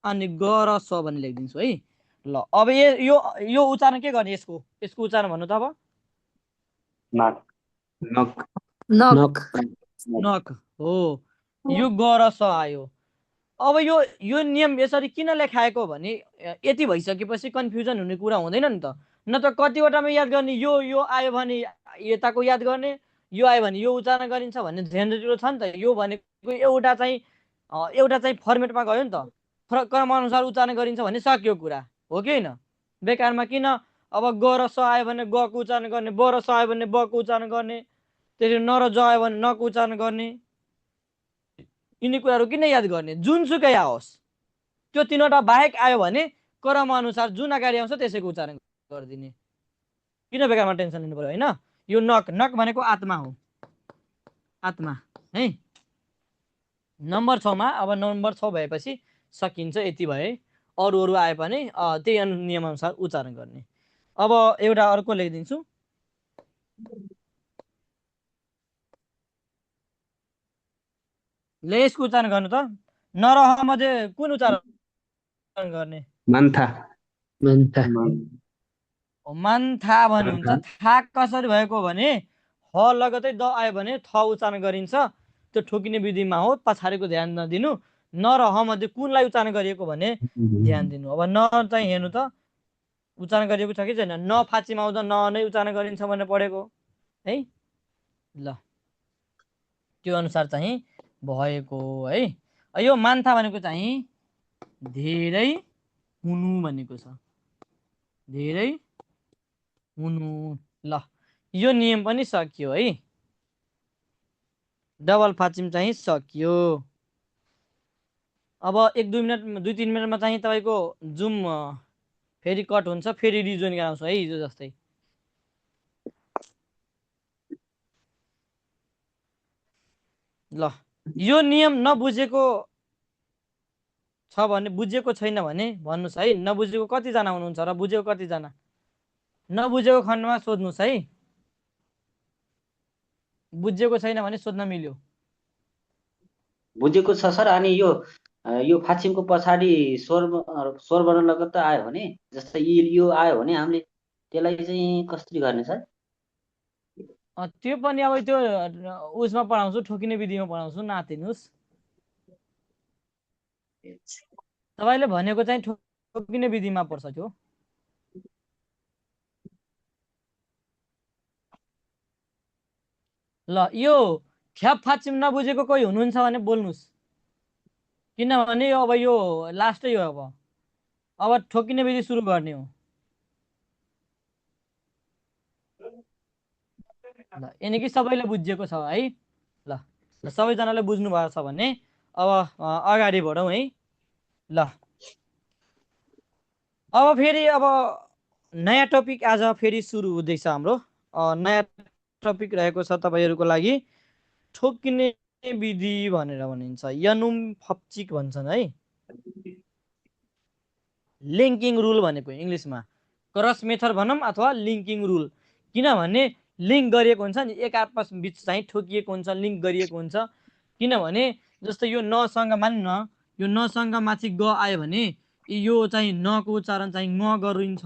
अनि ग र स भन्ने लेखिदिन्छु है। ल अब यो उच्चारण के गर्ने? यसको उच्चारण भन्नु त अब। नक नक नक नक नक हो। यो ग र स आयो। अब यो नियम यसरी किन लेखाएको भने यति भइसकेपछि कन्फ्युजन हुने कुरा हुँदैन नि त। न त कतिवटामा याद गर्ने, यो आयो भने यताको याद गर्ने, यो आयो भने यो उच्चारण गरिन्छ भन्ने झन्झटिलो छ नि त। यो भनेको एउटा चाहिँ फर्मेटमा गयो नि त, क्रमअनुसार उच्चारण गरिन्छ भने सक्यो कुरा हो कि होइन? बेकारमा किन अब ग र स आयो भने ग को उच्चारण गर्ने, ब र स आयो भने ब को उच्चारण गर्ने, त्यसरी न र ज आयो भने न को उच्चारण गर्ने, यिनी कुराहरू किन याद गर्ने? जुनसुकै आओस्, त्यो तीनवटा बाहेक आयो भने क्रम अनुसार जुन अगाडि आउँछ त्यसैको उच्चारण गरिदिने। किन बेकारमा टेन्सन लिनु पर्यो होइन? यो नक भनेको आत्मा हो, आत्मा है। नम्बर 6 मा अब नम्बर 6 भएपछि सकिन्छ, यति भए। अरू आए पनि त्यही नियम अनुसार उच्चारण गर्ने। अब एउटा अर्को लेखिदिन्छु। ले यसको उच्चारण गर्नु त। नरह मध्ये कुन उच्चारण गर्ने? मान्था मान्था मान्था भन्नुहुन्छ। था कसरी भएको भने ह लगतै द आयो भने थ उच्चारण गरिन्छ। त्यो ठोकिने विधिमा हो, पछाडिको ध्यान नदिनु। न र ह मध्ये कुनलाई उच्चारण गरिएको भने ध्यान दिनु। अब न चाहिँ हेर्नु त उच्चारण गरिएको छ कि छैन। न फाँचीमा आउँदा न नै उच्चारण गरिन्छ भनेर पढेको है। ल त्यो अनुसार चाहिँ भएको है। यो मान्था भनेको चाहिँ धेरै हुनु भनेको छ, धेरै हुनु। ल यो नियम पनि सकियो है। डबल फाचिम चाहिँ सकियो। अब 1-2 मिनट 2-3 मिनटमा चाहिँ तपाईँको जुम फेरि कट हुन्छ, फेरि रिजोइन गराउँछु है हिजो जस्तै। ल यो नियम नबुझेको छ भने, बुझेको छैन भने भन्नुहोस् है। नबुझेको कतिजना हुनुहुन्छ र बुझेको कतिजना? नबुझेको खण्डमा सोध्नुहोस् है। बुझेको छैन भने सोध्न मिल्यो। बुझेको छ सर। अनि यो फाक्षिमको पछाडि स्वर वर्ण लगत आयो भने, जस्तै यो आयो भने हामीले त्यसलाई चाहिँ कसरी गर्ने सर? त्यो पनि अब त्यो उसमा पढाउँछु, ठोकिने विधिमा पढाउँछु, नातिनुहोस्। तपाईँले भनेको चाहिँ ठोकिने विधिमा पर्छ त्यो। ल यो ख्याप फाचिम नबुझेको कोही हुनुहुन्छ भने बोल्नुहोस्, किनभने अब यो लास्टै हो। अब ठोकिने विधि सुरु गर्ने हो। ल यानि कि सबैले बुझिएको छ है। ल सबैजनाले बुझ्नु भएको छ भने अब अगाडि बढौँ है। ल अब फेरि अब नयाँ टपिक आज फेरि सुरु हुँदैछ हाम्रो। नयाँ टपिक रहेको छ तपाईँहरूको लागि ठोकिने विधि भनेर भनिन्छ, यनुम फप्चिक भन्छन् है। लिङ्किङ रुल भनेको इङ्ग्लिसमा क्रस मेथड भनौँ अथवा लिङ्किङ रुल, किनभने लिङ्क गरिएको हुन्छ नि, एक आपस बिच चाहिँ ठोकिएको हुन्छ, लिङ्क गरिएको हुन्छ। किनभने जस्तो यो नसँग मान्नु न, यो नसँग माथि ग आयो भने यो चाहिँ नको उच्चारण चाहिँ ङ गरिन्छ,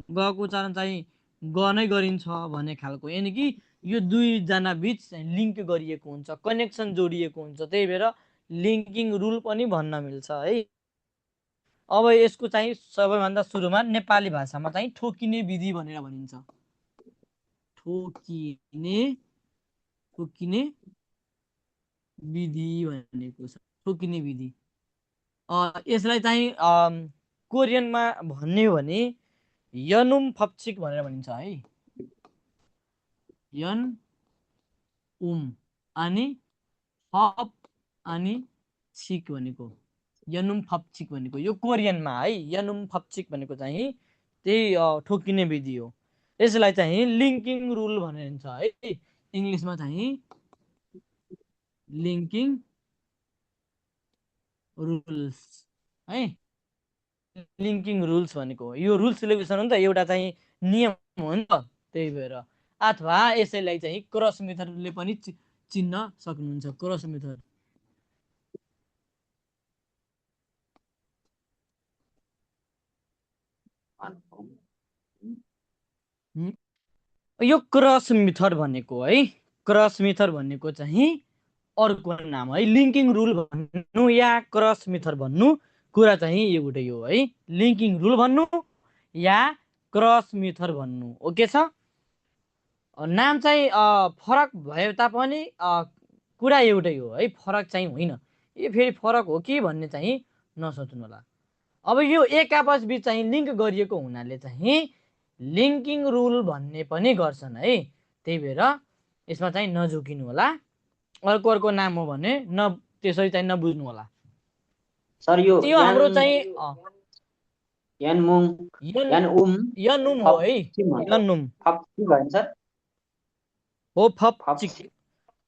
गको उच्चारण चाहिँ ग नै गरिन्छ भन्ने खालको, यानि कि यो दुईजना बिच लिङ्क गरिएको हुन्छ, कनेक्सन जोडिएको हुन्छ, त्यही भएर लिङ्किङ रुल पनि भन्न मिल्छ है। अब यसको चाहिँ सबैभन्दा सुरुमा नेपाली भाषामा चाहिँ ठोकिने विधि भनेर भनिन्छ। ठोकिने विधि भनेको छ, ठोकिने विधि। यसलाई चाहिँ कोरियनमा भन्ने हो भने यनुम फप्चिक भनेर भनिन्छ है। यन उम अनि फप अनि छिक भनेको यनुम फप्चिक भनेको यो कोरियनमा है। यनुम फप्चिक भनेको चाहिँ त्यही ठोकिने विधि हो। यसलाई चाहिँ लिङ्किङ रुल भनिन्छ है, इङ्ग्लिसमा चाहिँ लिङ्किङ रुल्स है। लिङ्किङ रुल्स भनेको यो रुल्स रेगुलेसन हो नि त, एउटा चाहिँ नियम हो नि त, त्यही भएर। अथवा यसैलाई चाहिँ क्रस मेथडले पनि चिन्न सक्नुहुन्छ, क्रस मेथड। यो क्रस मेथड भनेको है, क्रस मेथड भनेको चाहिँ अर्को नाम है। लिङ्किङ रुल भन्नु या क्रस मेथड भन्नु कुरा चाहिँ एउटै हो है। लिङ्किङ रुल भन्नु या क्रस मेथड भन्नु, ओके छ। नाम चाहिँ फरक भए तापनि कुरा एउटै हो है, फरक चाहिँ होइन। यो फेरि फरक हो कि भन्ने चाहिँ नसोच्नु होला। अब यो एक आपस बिच चाहिँ लिङ्क गरिएको हुनाले चाहिँ लिङ्किङ रुल भन्ने पनि गर्छन् है, त्यही भएर यसमा चाहिँ नझुकिनु होला। अर्को नाम हो भने त्यसरी चाहिँ नबुझ्नु होला सर। यो त्यो हाम्रो चाहिँ यनमुङ यनुम हो है, यनुम सर हो। फप्चिक,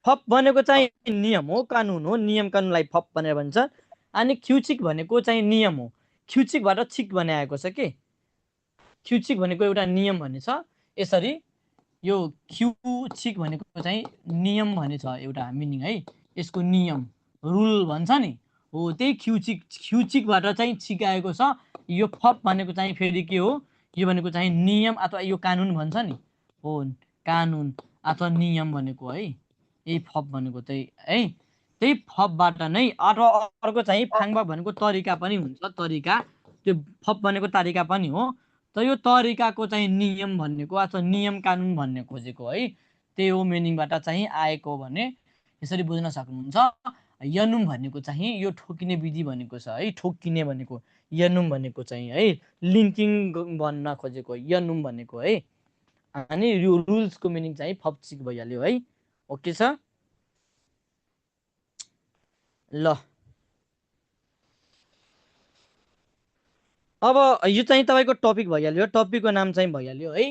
फप भनेको चाहिँ नियम हो, कानुन हो, नियम कानुनलाई फप भनेर भन्छ। अनि ख्युचिक भनेको चाहिँ नियम हो, ख्युचिकबाट छिक बनाएको छ के, ख्युचिक भनेको एउटा नियम भन्ने छ। यसरी यो ख्युचिक भनेको चाहिँ नियम भन्ने छ एउटा मिनिङ है, यसको नियम रुल भन्छ नि, हो त्यही ख्युचिकबाट चाहिँ छिकाएको छ। यो फप भनेको चाहिँ फेरि के हो, यो भनेको चाहिँ नियम अथवा यो कानुन भन्छ नि, हो कानुन अथवा नियम भनेको है। यही फप भनेको त्यही है, त्यही फपबाट नै। अथवा अर्को चाहिँ फाङ्बा भनेको तरिका पनि हुन्छ, तरिका, त्यो फप भनेको तरिका पनि हो। त यो तरिकाको चाहिँ नियम भनेको अथवा नियम कानुन भन्ने खोजेको है, त्यही हो मिनिङबाट चाहिँ आएको भने यसरी बुझ्न सक्नुहुन्छ। यनुम भनेको चाहिँ यो ठोकिने विधि भनेको छ है, ठोकिने भनेको यनुम भनेको चाहिँ है, लिङ्किङ भन्न खोजेको यनुम भनेको है। अनि यो रुल्सको मिनिङ चाहिँ फप्चिक भइहाल्यो है, ओके छ। ल अब यो चाहिँ तपाईँको टपिक भइहाल्यो, टपिकको नाम चाहिँ भइहाल्यो है।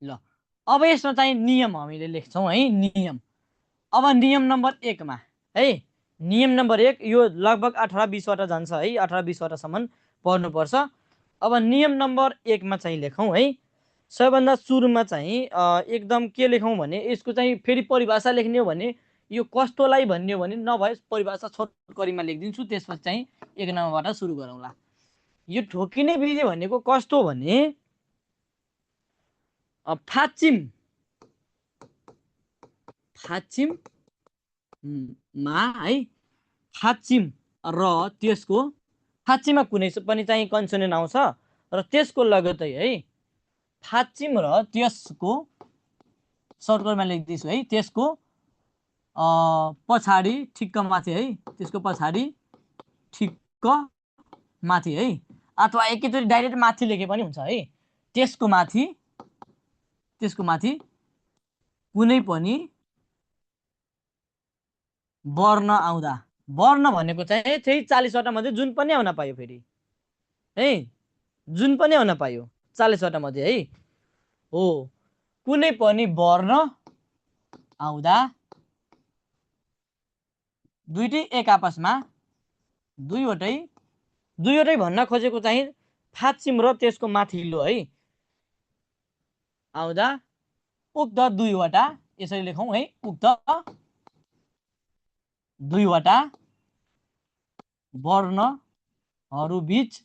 ल अब यसमा चाहिँ नियम हामीले लेख्छौँ है, नियम। अब नियम नम्बर 1 मा है, नियम नम्बर 1 यो लगभग 18-20वटा जान्छ है, 18-20वटासम्म पढ्नुपर्छ। अब नियम नम्बर 1 मा चाहिँ लेखौँ है। सबैभन्दा सुरुमा चाहिँ एकदम के लेखौँ भने यसको चाहिँ फेरि परिभाषा लेख्ने हो भने यो कस्तोलाई भन्ने हो भने नभए परिभाषा छोटकरीमा लेखिदिन्छु, त्यसपछि चाहिँ 1 नम्बरबाट सुरु गरौँला। यो ठोकिने विधि भनेको कस्तो भने फाचिममा है, फाचिम र त्यसको फाचिममा कुनै पनि चाहिँ कन्सोनेन्ट आउँछ र त्यसको लगतै है फाचिम र त्यसको सर्कलमा लेख्दैछु है, त्यसको पछाडि ठिक्क माथि है, त्यसको पछाडि ठिक्क माथि है, अथवा एकैचोटि डाइरेक्ट माथि लेखे पनि हुन्छ है। त्यसको माथि त्यसको माथि कुनै पनि वर्ण आउँदा, वर्ण भनेको चाहिँ त्यही 40 वटा मध्ये जुन पनि आउन पायो फेरि है, जुन पनि आउन पायो 40 वटा मध्ये है हो। कुनै पनि वर्ण आउँदा दुईटै एक आपसमा दुईवटै भन्न खोजेको चाहिँ फाचिम र त्यसको माथिल्लो है आउँदा उक्त दुईवटा, यसरी लेखौं है, उक्त दुईवटा वर्णहरू बीच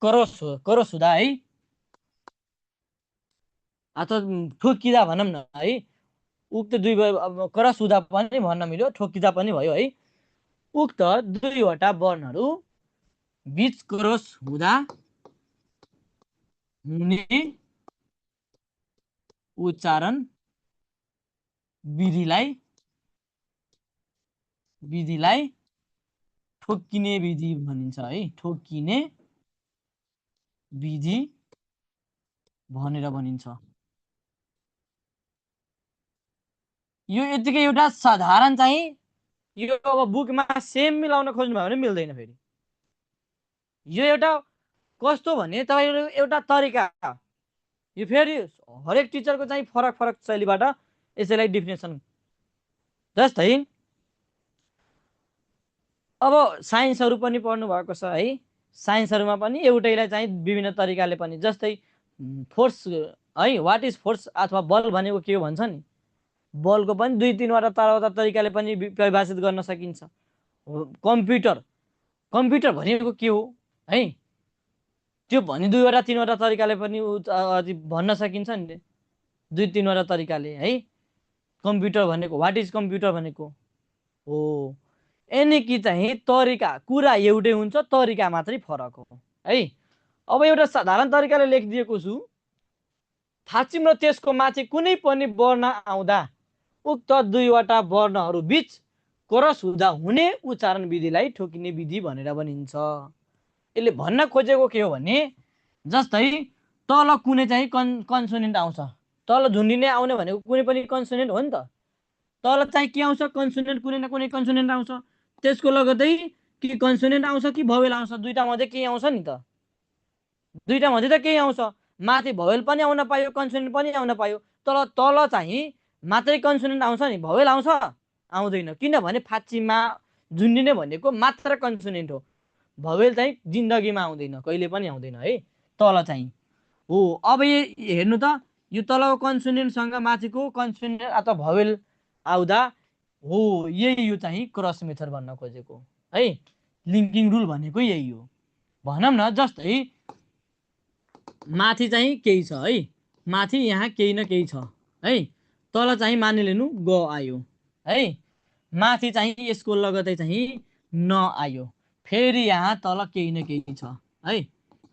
क्रस हुँदा है, अथवा ठोकिँदा भनौँ न है, उक्त दुई क्रस हुँदा पनि भन्न मिल्यो, ठोकिँदा पनि भयो है। उक्त दुईवटा वर्णहरू बीच क्रस हुँदा हुने उच्चारण विधिलाई ठोक्किने विधि भनिन्छ है, ठोक्किने विधि भनेर भनिन्छ। यो यतिकै एउटा साधारण चाहिँ यो अब बुकमा सेम मिलाउन खोज्नु भयो भने मिल्दैन फेरि। यो एउटा कस्तो भने तपाईहरु एउटा तरिका, यो फेरि हरेक टिचरको चाहिँ फरक फरक शैलीबाट यसैलाई डेफिनेसन। जस्तै अब साइन्सहरु पनि पढ्नु भएको छ है, साइन्सहरुमा पनि एउटैलाई चाहिँ विभिन्न तरिकाले पनि, जस्तै फोर्स है, व्हाट इज फोर्स अथवा बल भनेको के हो भन्छ नि, बलको पनि दुई तीनवटा तरिकाले पनि परिभाषित गर्न सकिन्छ। कम्प्युटर भनेको के हो है, त्यो पनि दुईवटा तीनवटा तरिकाले पनि भन्न सकिन्छ नि, दुई तीनवटा तरिकाले है। कम्प्युटर भनेको व्हाट इज कम्प्युटर भनेको हो, यानी कि चाहिँ तरिका कुरा एउटै हुन्छ, तरिका मात्रै फरक हो है। अब एउटा साधारण तरिकाले लेखिदिएको छु, फाचिम र त्यसको माथि कुनै पनि वर्ण आउँदा उक्त दुईवटा वर्णहरू बीच क्रस हुँदा हुने उच्चारण विधिलाई ठोकिने विधि भनेर भनिन्छ। यसले भन्न खोजेको के हो भने, जस्तै तल कुनै चाहिँ कन्सोनेन्ट आउँछ, तल झुन्डिने आउने भनेको कुनै पनि कन्सोनेन्ट हो नि त, तल चाहिँ के आउँछ, कन्सोनेन्ट, कुनै न कुनै कन्सोनेन्ट आउँछ, त्यसको लगतै कि कन्सोनेन्ट आउँछ कि भवेल आउँछ, दुईटा मध्ये केही आउँछ नि त, दुईटा मध्ये त केही आउँछ, माथि भवेल पनि आउन पायो, कन्सोनेन्ट पनि आउन पायो, तर तल चाहिँ मात्रै कन्सोनेन्ट आउँछ नि, भवेल आउँछ आउँदैन, किनभने फाचिममा झुन्डिने भनेको मात्र कन्सोनेन्ट हो, भवेल चाहिँ जिन्दगीमा आउँदैन, कहिले पनि आउँदैन है, तल चाहिँ हो। अब हेर्नु त, यो तलको कन्सोनेन्टसँग माथिको कन्सोनेन्ट अथवा भवेल आउँदा हो, यही यो चाहिँ क्रस मेथड भन्न खोजेको है, लिङ्किङ रुल भनेको यही हो भनौँ न। जस्तै माथि चाहिँ केही छ है, माथि यहाँ केही न केही छ है, तल चाहिँ मानिलिनु ग आयो है, माथि चाहिँ यसको लगतै चाहिँ न आयो, फेरि यहाँ तल केही न केही छ है,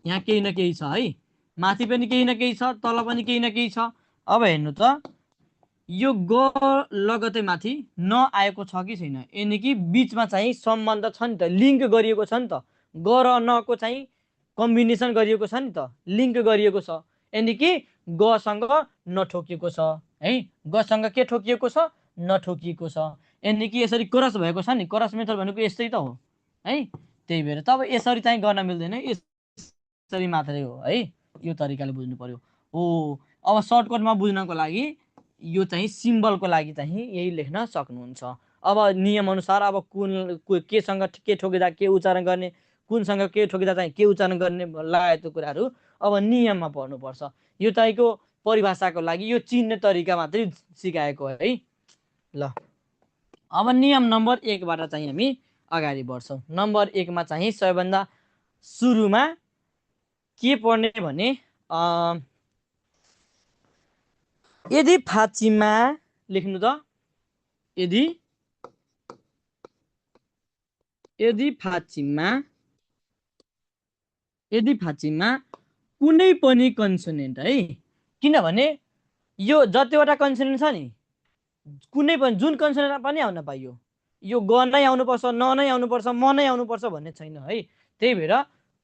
यहाँ केही न केही छ है, माथि पनि केही न केही छ, तल पनि केही न केही छ। अब हेर्नु त, यो ग लगतै माथि न आएको छ कि छैन, यानी कि बीचमा चाहिँ सम्बन्ध छ नि त, लिङ्क गरिएको छ नि त, ग र न को चाहिँ कम्बिनेसन गरिएको छ नि त, लिङ्क गरिएको छ, यानी कि ग सँग नठोकिएको छ है, ग सँग के ठोकिएको छ, नठोकिएको छ, यानी कि यसरी क्रस भएको छ नि, क्रस मेथड भनेको यस्तै त हो है। त्यही भएर तब यसरी चाहिँ गर्न मिल्दैन, यसरी मात्रै हो है, यो तरिकाले बुझ्नु पर्यो हो। अब सर्टकटमा बुझ्नको लागि यो चाहिँ सिम्बलको लागि चाहिँ यही लेख्न सक्नुहुन्छ। अब नियम अनुसार अब कुन केसँग के ठोकिँदा के उच्चारण गर्ने, कुनसँग के ठोकिँदा चाहिँ के उच्चारण गर्ने लगायतको कुराहरू अब नियममा पढ्नुपर्छ। यो तपाईँको परिभाषाको लागि यो चिन्ने तरिका मात्रै सिकाएको है। ल अब नियम नम्बर 1 बाट चाहिँ हामी अगाडि बढ्छौँ। नम्बर 1 मा चाहिँ सबैभन्दा सुरुमा के पढ्ने भने, यदि फाचिममा लेख्नु त, यदि फाचिममा कुनै पनि कन्सोनेन्ट है, किनभने यो जतिवटा कन्सोनेन्ट छ नि, कुनै पनि जुन कन्सोनेन्ट पनि आउन पाइयो, यो ग नै आउनुपर्छ, न नै आउनुपर्छ, म नै आउनुपर्छ भन्ने छैन है। त्यही भएर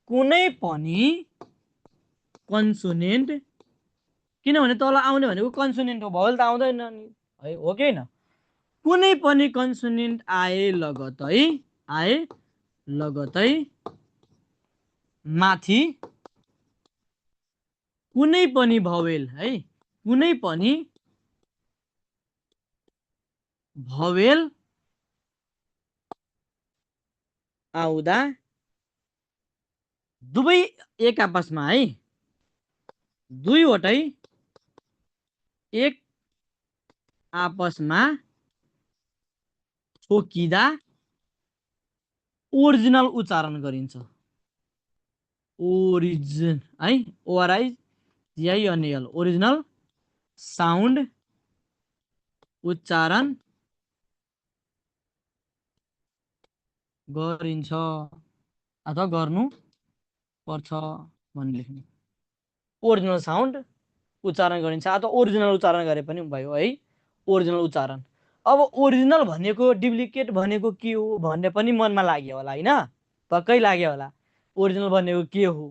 कुनै पनि कन्सोनेन्ट, किनभने तल आउने भनेको कन्सोनेन्ट हो, भवेल त आउँदैन नि है, हो कि होइन? कुनै पनि कन्सोनेन्ट आए लगतै माथि कुनै पनि भवेल है, कुनै पनि भवेल आउँदा दुवै एक आपसमा है, दुईवटै एक आपसमा ठोकिँदा ओरिजिनल उच्चारण गरिन्छ। ओरिजिन है, ओआरआई जिआइएनएल, ओरिजिनल साउन्ड उच्चारण गरिन्छ अथवा गर्नु पर्छ भन्ने लेख्नु। ओरिजिनल साउन्ड उच्चारण गरिन्छ अथवा ओरिजिनल उच्चारण गरे पनि भयो है, ओरिजिनल उच्चारण। अब ओरिजिनल भनेको डुप्लिकेट भनेको के हो भन्ने पनि मनमा लाग्यो होला हैन, पक्कै लाग्यो होला। ओरिजिनल भनेको के हो,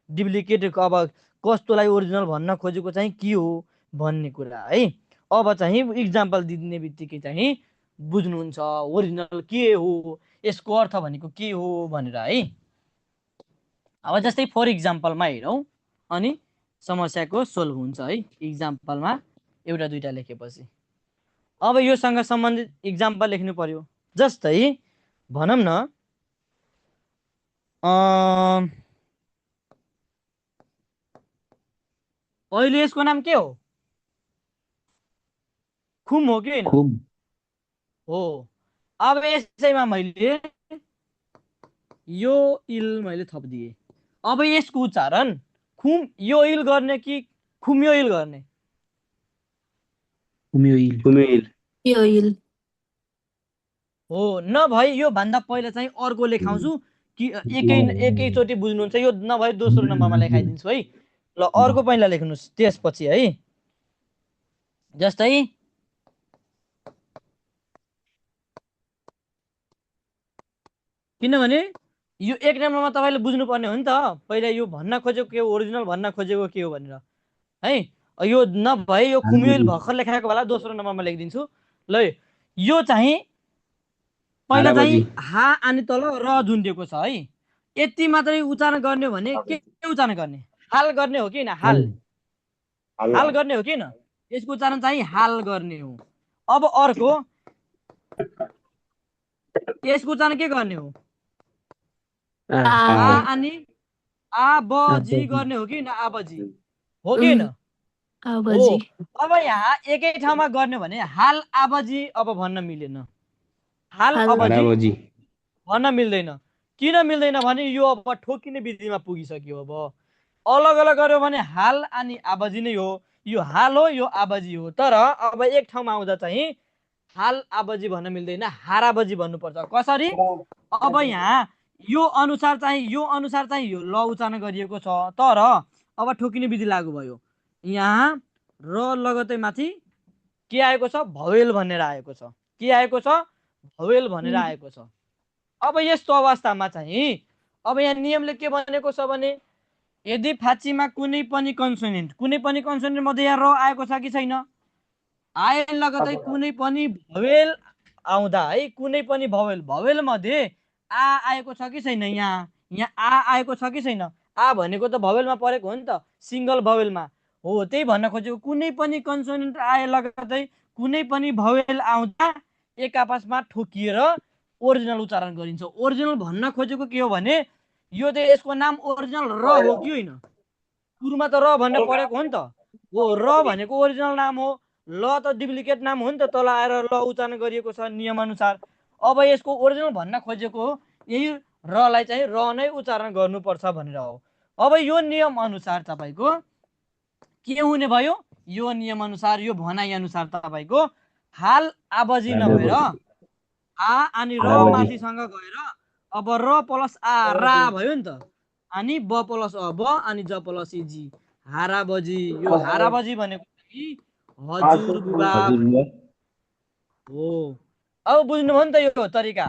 डुप्लिकेटको अब कस्तोलाई ओरिजिनल भन्न खोजेको चाहिँ के हो भन्ने कुरा है। अब चाहिँ इक्जाम्पल दिने बित्तिकै चाहिँ बुझ्नुहुन्छ ओरिजिनल के हो, यसको अर्थ भनेको के हो भनेर है। अब जस्तै फर इक्जाम्पलमा हेरौँ अनि समस्याको सोल्भ हुन्छ है। इक्जाम्पलमा एउटा दुईटा लेखेपछि अब योसँग सम्बन्धित इक्जाम्पल लेख्नु पर्यो। जस्तै भनौँ न अहिले यसको नाम के हो, खुम हो कि होइन? खुम हो। अब यसैमा मैले यो इल मैले थपिदिएँ। अब यसको उच्चारण खुम यो इल गर्ने कि खुम यो इल गर्ने? खुम्योइल हो नभए यो भन्दा पहिला चाहिँ अर्को लेखाउँछु कि एकैचोटि बुझ्नुहुन्छ, यो नभए दोस्रो नम्बरमा लेखाइदिन्छु है। ल अर्को पहिला लेख्नुहोस् त्यसपछि है। जस्तै किनभने यो एक नम्बरमा तपाईँले बुझ्नुपर्ने हो नि त, पहिला यो भन्न खोजेको के हो, ओरिजिनल भन्न खोजेको के हो भनेर है। यो नभए यो खुम्योइल भर्खर लेखाएको बेला दोस्रो नम्बरमा लेखिदिन्छु। ल यो चाहिँ पहिला चाहिँ हा अनि तल र झुन्डिएको छ है, यति मात्रै उच्चारण गर्ने हो भने के उच्चारण गर्ने, हाल गर्ने हो कि होइन? हाल गर्ने हो कि होइन? यसको उच्चारण चाहिँ हाल गर्ने हो। अब अर्को यसको उच्चारण के गर्ने हो, आ अनि आबजी गर्ने हो कि होइन? आबजी हो कि होइन? हो। अब यहाँ एकै ठाउँमा गर्ने भने हाल आबजी अब भन्न मिलेन, हाल आबजी भन्न मिल्दैन। किन मिल्दैन भने यो अब ठोकिने विधिमा पुगिसक्यो। अब अलग अलग गर्यो भने हाल अनि आबजी नै हो, यो हाल हो यो आबजी हो। तर अब एक ठाउँमा आउँदा चाहिँ हाल आबजी भन्न मिल्दैन, हाराबजी भन्नुपर्छ। कसरी? अब यहाँ यो अनुसार चाहिँ यो ल उच्चारण गरिएको छ, तर अब ठोकिने विधि लागू भयो। यहाँ र लगतै माथि के आएको छ, भवेल भनेर आएको छ। के आएको छ? भवेल भनेर आएको छ। अब यस्तो अवस्थामा चाहिँ अब यहाँ नियमले के भनेको छ भने यदि फाँचीमा कुनै पनि कन्सोनेन्ट मध्ये यहाँ र आएको छ कि छैन, आए लगतै कुनै पनि भवेल आउँदा है, कुनै पनि भवेल मध्ये आ आएको छ कि छैन, यहाँ आ आएको छ कि छैन? आ भनेको त भवेलमा परेको हो नि त, सिंगल भवेलमा हो। त्यही भन्न खोजेको कुनै पनि कन्सोनेन्ट आए लगतै कुनै पनि भवेल आउँदा एक आपसमा ठोकिएर ओरिजिनल उच्चारण गरिन्छ। ओरिजिनल भन्न खोजेको के हो भने यो त यसको नाम ओरिजिनल र हो कि होइन? सुरुमा त र भन्ने परेको हो नि त, हो र भनेको ओरिजिनल नाम हो, ल त डुप्लिकेट नाम हो नि त, तल आएर ल उच्चारण गरिएको छ नियम अनुसार। अब यसको ओरिजिनल भन्न खोजेको यही रलाई चाहिँ र नै उच्चारण गर्नुपर्छ भनेर हो। अब यो नियम अनुसार तपाईँको के हुने भयो, यो नियम अनुसार यो भनाइ अनुसार तपाईँको हाल आबजी नभएर आ अनि र माथिसँग गएर अब र प्लस आ रा भयो नि त, अनि ब प्लस अ ब अनि ज प्लस इ जी, हाराबजी। यो हाराबजी भनेको चाहिँ हजुरबुबा हो। अब बुझ्नुभयो नि त यो तरिका,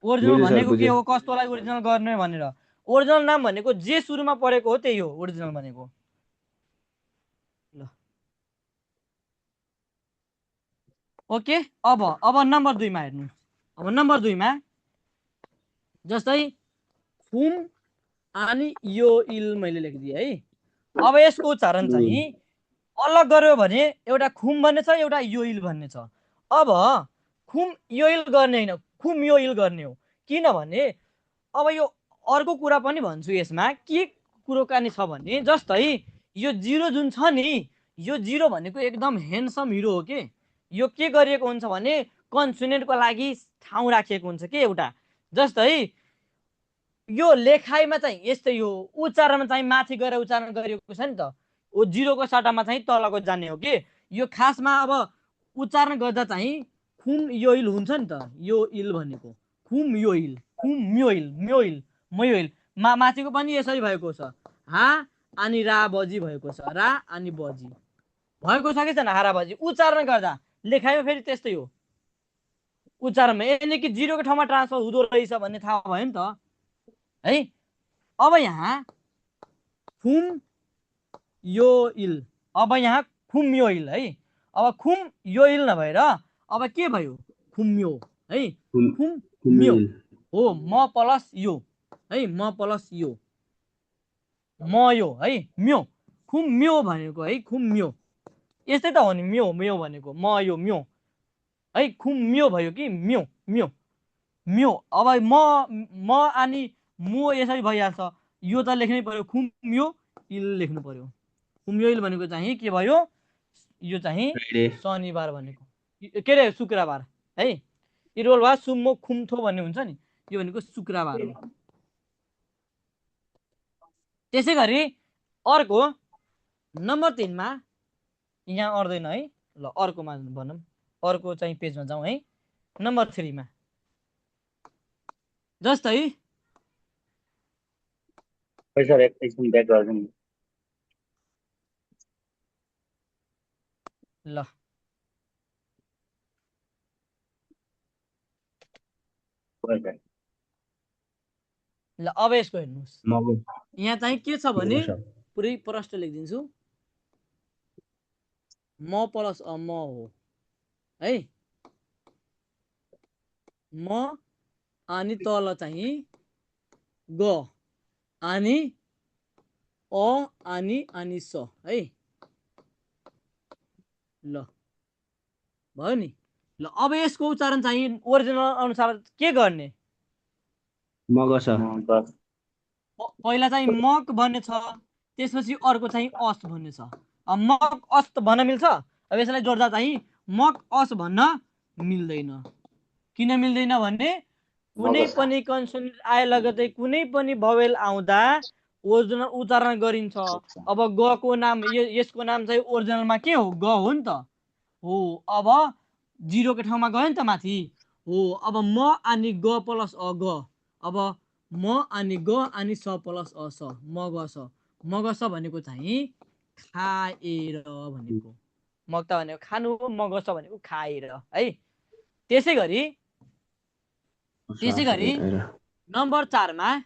ओरिजिनल भनेको के हो, कस्तोलाई ओरिजिनल गर्ने भनेर। ओरिजिनल नाम भनेको जे सुरुमा परेको हो त्यही हो ओरिजिनल भनेको। ल ओके, अब नम्बर 2 मा हेर्नु। अब नम्बर 2 मा जस्तै खुम अनि यो इल मैले लेखिदिएँ है। अब यसको उच्चारण चाहिँ अलग गर्यो भने एउटा खुम भन्ने छ, एउटा यो इल भन्ने छ। अब खुम यो इल गर्ने होइन, खुम यो इल गर्ने हो। किनभने अब यो अर्को कुरा पनि भन्छु यसमा के कुरोकानी छ भने जस्तै यो 0 जुन छ नि, यो 0 भनेको एकदम ह्यान्डसम हिरो हो के। यो के गरिएको हुन्छ भने कन्सोनेन्टको लागि ठाउँ राखिएको हुन्छ के एउटा। जस्तै यो लेखाइमा चाहिँ यस्तै हो, उच्चारणमा चाहिँ माथि गएर उच्चारण गरिएको छ नि त, 0 को सट्टामा चाहिँ तलको जाने हो कि। यो खासमा अब उच्चारण गर्दा चाहिँ खुम यो इल हुन्छ नि त, यो इल भनेको खुम यो इल, खुम म्यो इल, म्यो इल मयो इल। माथिको पनि यसरी भएको छ, हा अनि रा बजी भएको छ, रा अनि बजी भएको छ कि छैन, हारा बजी। उच्चारण गर्दा लेखाइमा फेरि त्यस्तै हो उच्चारणमा, यानि कि 0 को ठाउँमा ट्रान्सफर हुँदो रहेछ भन्ने थाहा भयो नि त है। अब यहाँ खुम यो इल, अब यहाँ खुम यो इल है। अब खुम यो इल नभएर अब के भयो, खुम्यो है, खुम्यो हो, म प्लस यो है, म प्लस यो म यो है, म्यो खुम्यो भनेको है, खुम्यो यस्तै त हो नि, म्यो म्यो भनेको म यो म्यो है, खुम्यो भयो कि म्यो म्यो म्यो। अब म अनि मो यसरी भइहाल्छ, यो त लेख्नै पर्यो, खुम्यो इल लेख्नु पर्यो। खुम्यो इल भनेको चाहिँ के भयो, यो चाहिँ शनिबार भनेको के अरे शुक्रबार है। इरोल वा सुम्मो खुम्थो भन्ने हुन्छ नि, यो भनेको शुक्रबार हो। त्यसै गरी अर्को नम्बर 3 मा यहाँ अड्दैन है। ल अर्कोमा भनौँ, अर्को चाहिँ पेजमा जाउँ है। नम्बर 3 मा जस्तै सर एकछिन ब्याक गर्छु नि। ल ल अब यसको हेर्नुहोस्, यहाँ चाहिँ के छ भने पुरै प्रश्न लेखिदिन्छु, म प्लस म हो है, म अनि तल चाहिँ ग अनि अ अनि स है। ल भयो नि। ल अब यसको उच्चारण चाहिँ ओरिजिनल अनुसार के गर्ने, मगस पहिला चाहिँ मक भन्ने छ, त्यसपछि अर्को चाहिँ अस भन्ने छ। अब मक अस त भन्न मिल्छ, अब यसलाई जोड्दा चाहिँ मक अस भन्न मिल्दैन। किन मिल्दैन भने कुनै पनि कन्सोनेन्ट आए लगतै कुनै पनि भवेल आउँदा ओरिजिनल उच्चारण गरिन्छ। अब ग को नाम यसको नाम चाहिँ ओरिजिनलमा के हो, ग हो नि त हो। अब 0 को ठाउँमा गयो नि त माथि हो। अब म अनि ग प्लस अ ग, अब म अनि ग अनि स प्लस अ स, मगस। मगस भनेको चाहिँ खाएर भनेको, मक्ता भनेको खानु हो, मगस भनेको खाएर है। त्यसै गरी नम्बर 4 मा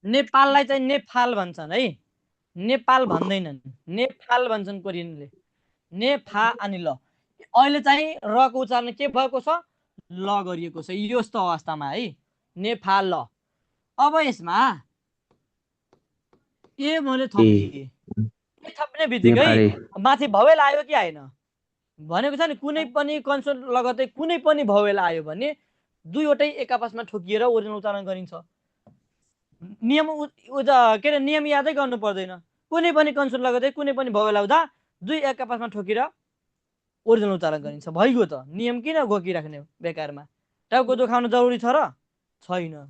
नेपाललाई चाहिँ नेपाल भन्छन् है, नेपाल भन्दैनन्, नेपाल भन्छन् कोरियनले, नेफा अनि ल। अहिले चाहिँ र को उच्चारण के भएको छ, ल गरिएको छ यस्तो अवस्थामा है, नेपाल। अब यसमा ए मैले थपिदिएँ, थप्ने बित्तिकै माथि भवेल आयो कि आएन भनेको छ नि। कुनै पनि कन्सोनेन्ट लगतै कुनै पनि भवेल आयो भने दुईवटै एक आपसमा ठोकिएर ओरिजिनल उच्चारण गरिन्छ। नियम के अरे नियम यादै गर्नु पर्दैन, कुनै पनि कन्सोनेन्ट लगतै कुनै पनि भवेल आउँदा दुई एक आपसमा ठोकेर ओरिजिनल उच्चारण गरिन्छ। भइगयो त, नियम किन घोकिराख्ने बेकारमा, टाउको दुखाउनु जरुरी छ र छैन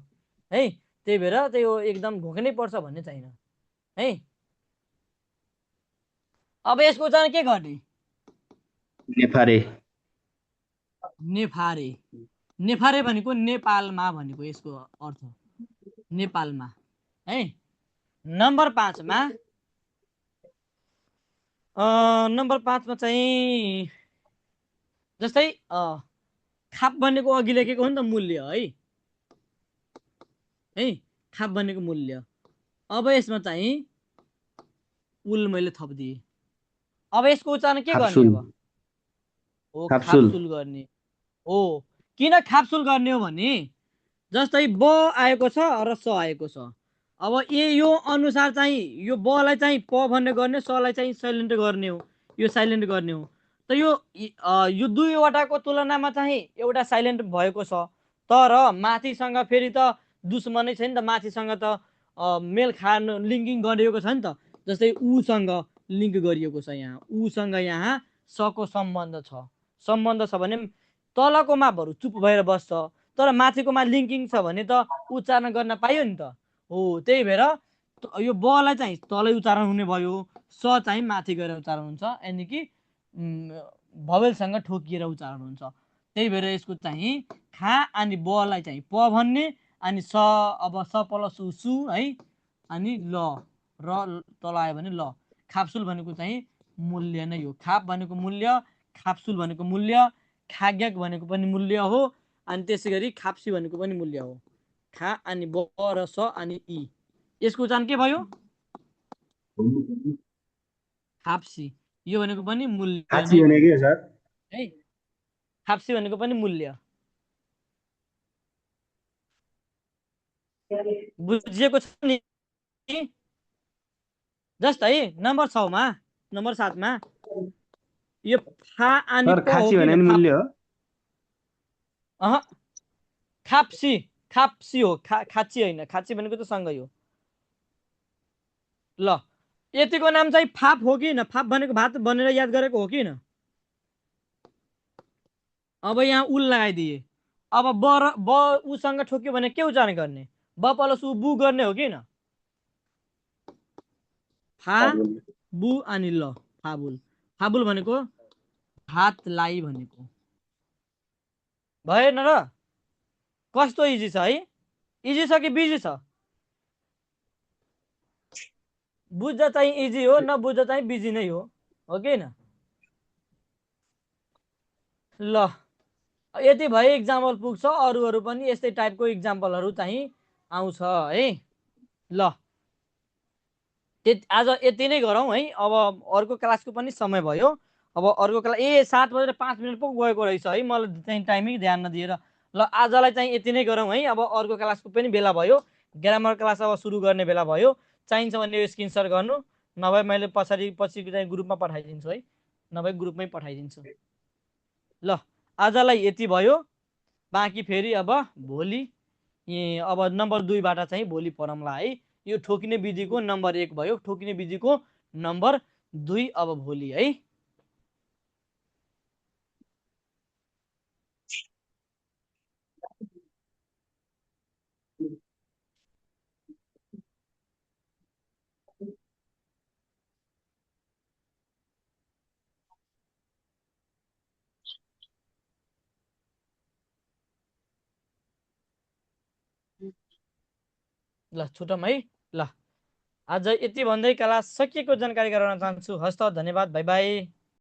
है। त्यही भएर त्यो एकदम घोक्नै पर्छ भन्ने छैन है। अब यसको उच्चारण के गर्ने, नेफारे नेफारे। नेफारे भनेको नेपालमा भनेको यसको अर्थ, नेपालमा है। नम्बर 5 मा नम्बर 5 मा चाहिँ जस्तै खाप बनेको अघि लेखेको हो नि त मूल्य है खाप बनेको मूल्य। अब यसमा चाहिँ उल मैले थपिदिएँ। अब यसको उच्चारण के गर्ने खाप्सुल अब? हो खाप्सुल खाप्सुल गर्ने हो। किन खाप्सुल गर्ने हो भने जस्तै ब आएको छ र स आएको छ। अब यो अनुसार चाहिँ यो बलाई चाहिँ प भन्ने गर्ने, सलाई चाहिँ साइलेन्ट गर्ने हो, यो साइलेन्ट गर्ने हो। त यो दुईवटाको तुलनामा चाहिँ एउटा साइलेन्ट भएको छ। तर माथिसँग फेरि त दुश्मनै छ नि त, माथिसँग त मेल खान लिङ्किङ गरिएको छ नि त। जस्तै उसँग लिङ्क गरिएको छ, यहाँ उसँग यहाँ सको सम्बन्ध छ। सम्बन्ध छ भने तलको मापहरू चुप भएर बस्छ, तर माथिकोमा लिङ्किङ छ भने त उच्चारण गर्न पाइयो नि त। हो त्यही भएर यो बलाई चाहिँ तलै उच्चारण हुने भयो, स चाहिँ माथि गएर उच्चारण हुन्छ, यानि कि भवेलसँग ठोकिएर उच्चारण हुन्छ। त्यही भएर यसको चाहिँ खा अनि बलाई चाहिँ प भन्ने, अनि स अब स प्लस उ सु है, अनि ल र तल आयो भने ल। खाप्सुल भनेको चाहिँ मूल्य नै हो। खाप भनेको मूल्य, खाप्सुल भनेको मूल्य, खाग्याक भनेको पनि मूल्य हो, अनि त्यसै गरी खाप्सी भनेको पनि मूल्य हो। खा अनि ब र स अनि इ, यसको उच्चारण के भयो? खाप्सी। यो भनेको पनि मूल्य खाची नै भयो भनेको सर है। खाप्सी भनेको पनि मूल्य। बुझिएको छ नि? जस्तै नम्बर 6 मा, नम्बर 7 मा यो फा अनि सर प हो खाची कि भने न? नि मूल्य हो। अह खाप्सी, खाप्सी हो, खाची होइन। खाची भनेको त सँगै हो। ल यतिको नाम चाहिँ फाप हो कि न? फाप भनेको भात बनेर याद गरेको हो कि न? अब यहाँ उल लगाइदिए। अब ब उसँग ठोक्यो भने के उच्चारण गर्ने? ब प्लस उ बु गर्ने हो कि न? फा बु अनि ल, फाबुल। फाबुल भनेको भातलाई भनेको भएन र? कस्तो इजी छ है? इजी छ कि बिजी छ? बुझ्दा चाहिँ इजी हो, नबुझ्दा चाहिँ बिजी नै हो कि न? ल यति भए इक्जाम्पल पुग्छ, अरू पनि यस्तै टाइपको इक्जाम्पलहरू चाहिँ आउँछ है। ल आज यति नै गरौँ है। अब अर्को क्लासको पनि समय भयो। अब अर्को क्लास 7:05 पो गएको रहेछ है, मलाई चाहिँ टाइमिङ ध्यान नदिएर। ल आजलाई चाहिँ यति नै गरौँ है। अब अर्को क्लासको पनि बेला भयो, ग्रामर क्लास अब सुरु गर्ने बेला भयो। चाहिन्छ भने यो स्क्रिनसट गर्नु, नभए मैले पछि चाहिँ ग्रुपमा पठाइदिन्छु है, नभए ग्रुपमै पठाइदिन्छु। ल आजलाई यति भयो, बाँकी फेरि अब भोलि अब नम्बर 2बाट चाहिँ भोलि पढौँला है। यो ठोकिने विधिको नम्बर 1 भयो, ठोकिने विधिको नम्बर 2 अब भोलि है। ल छुटौँ है। ल आज यति भन्दै क्लास सकिएको जानकारी गराउन चाहन्छु। हस्त धन्यवाद, बाई बाई।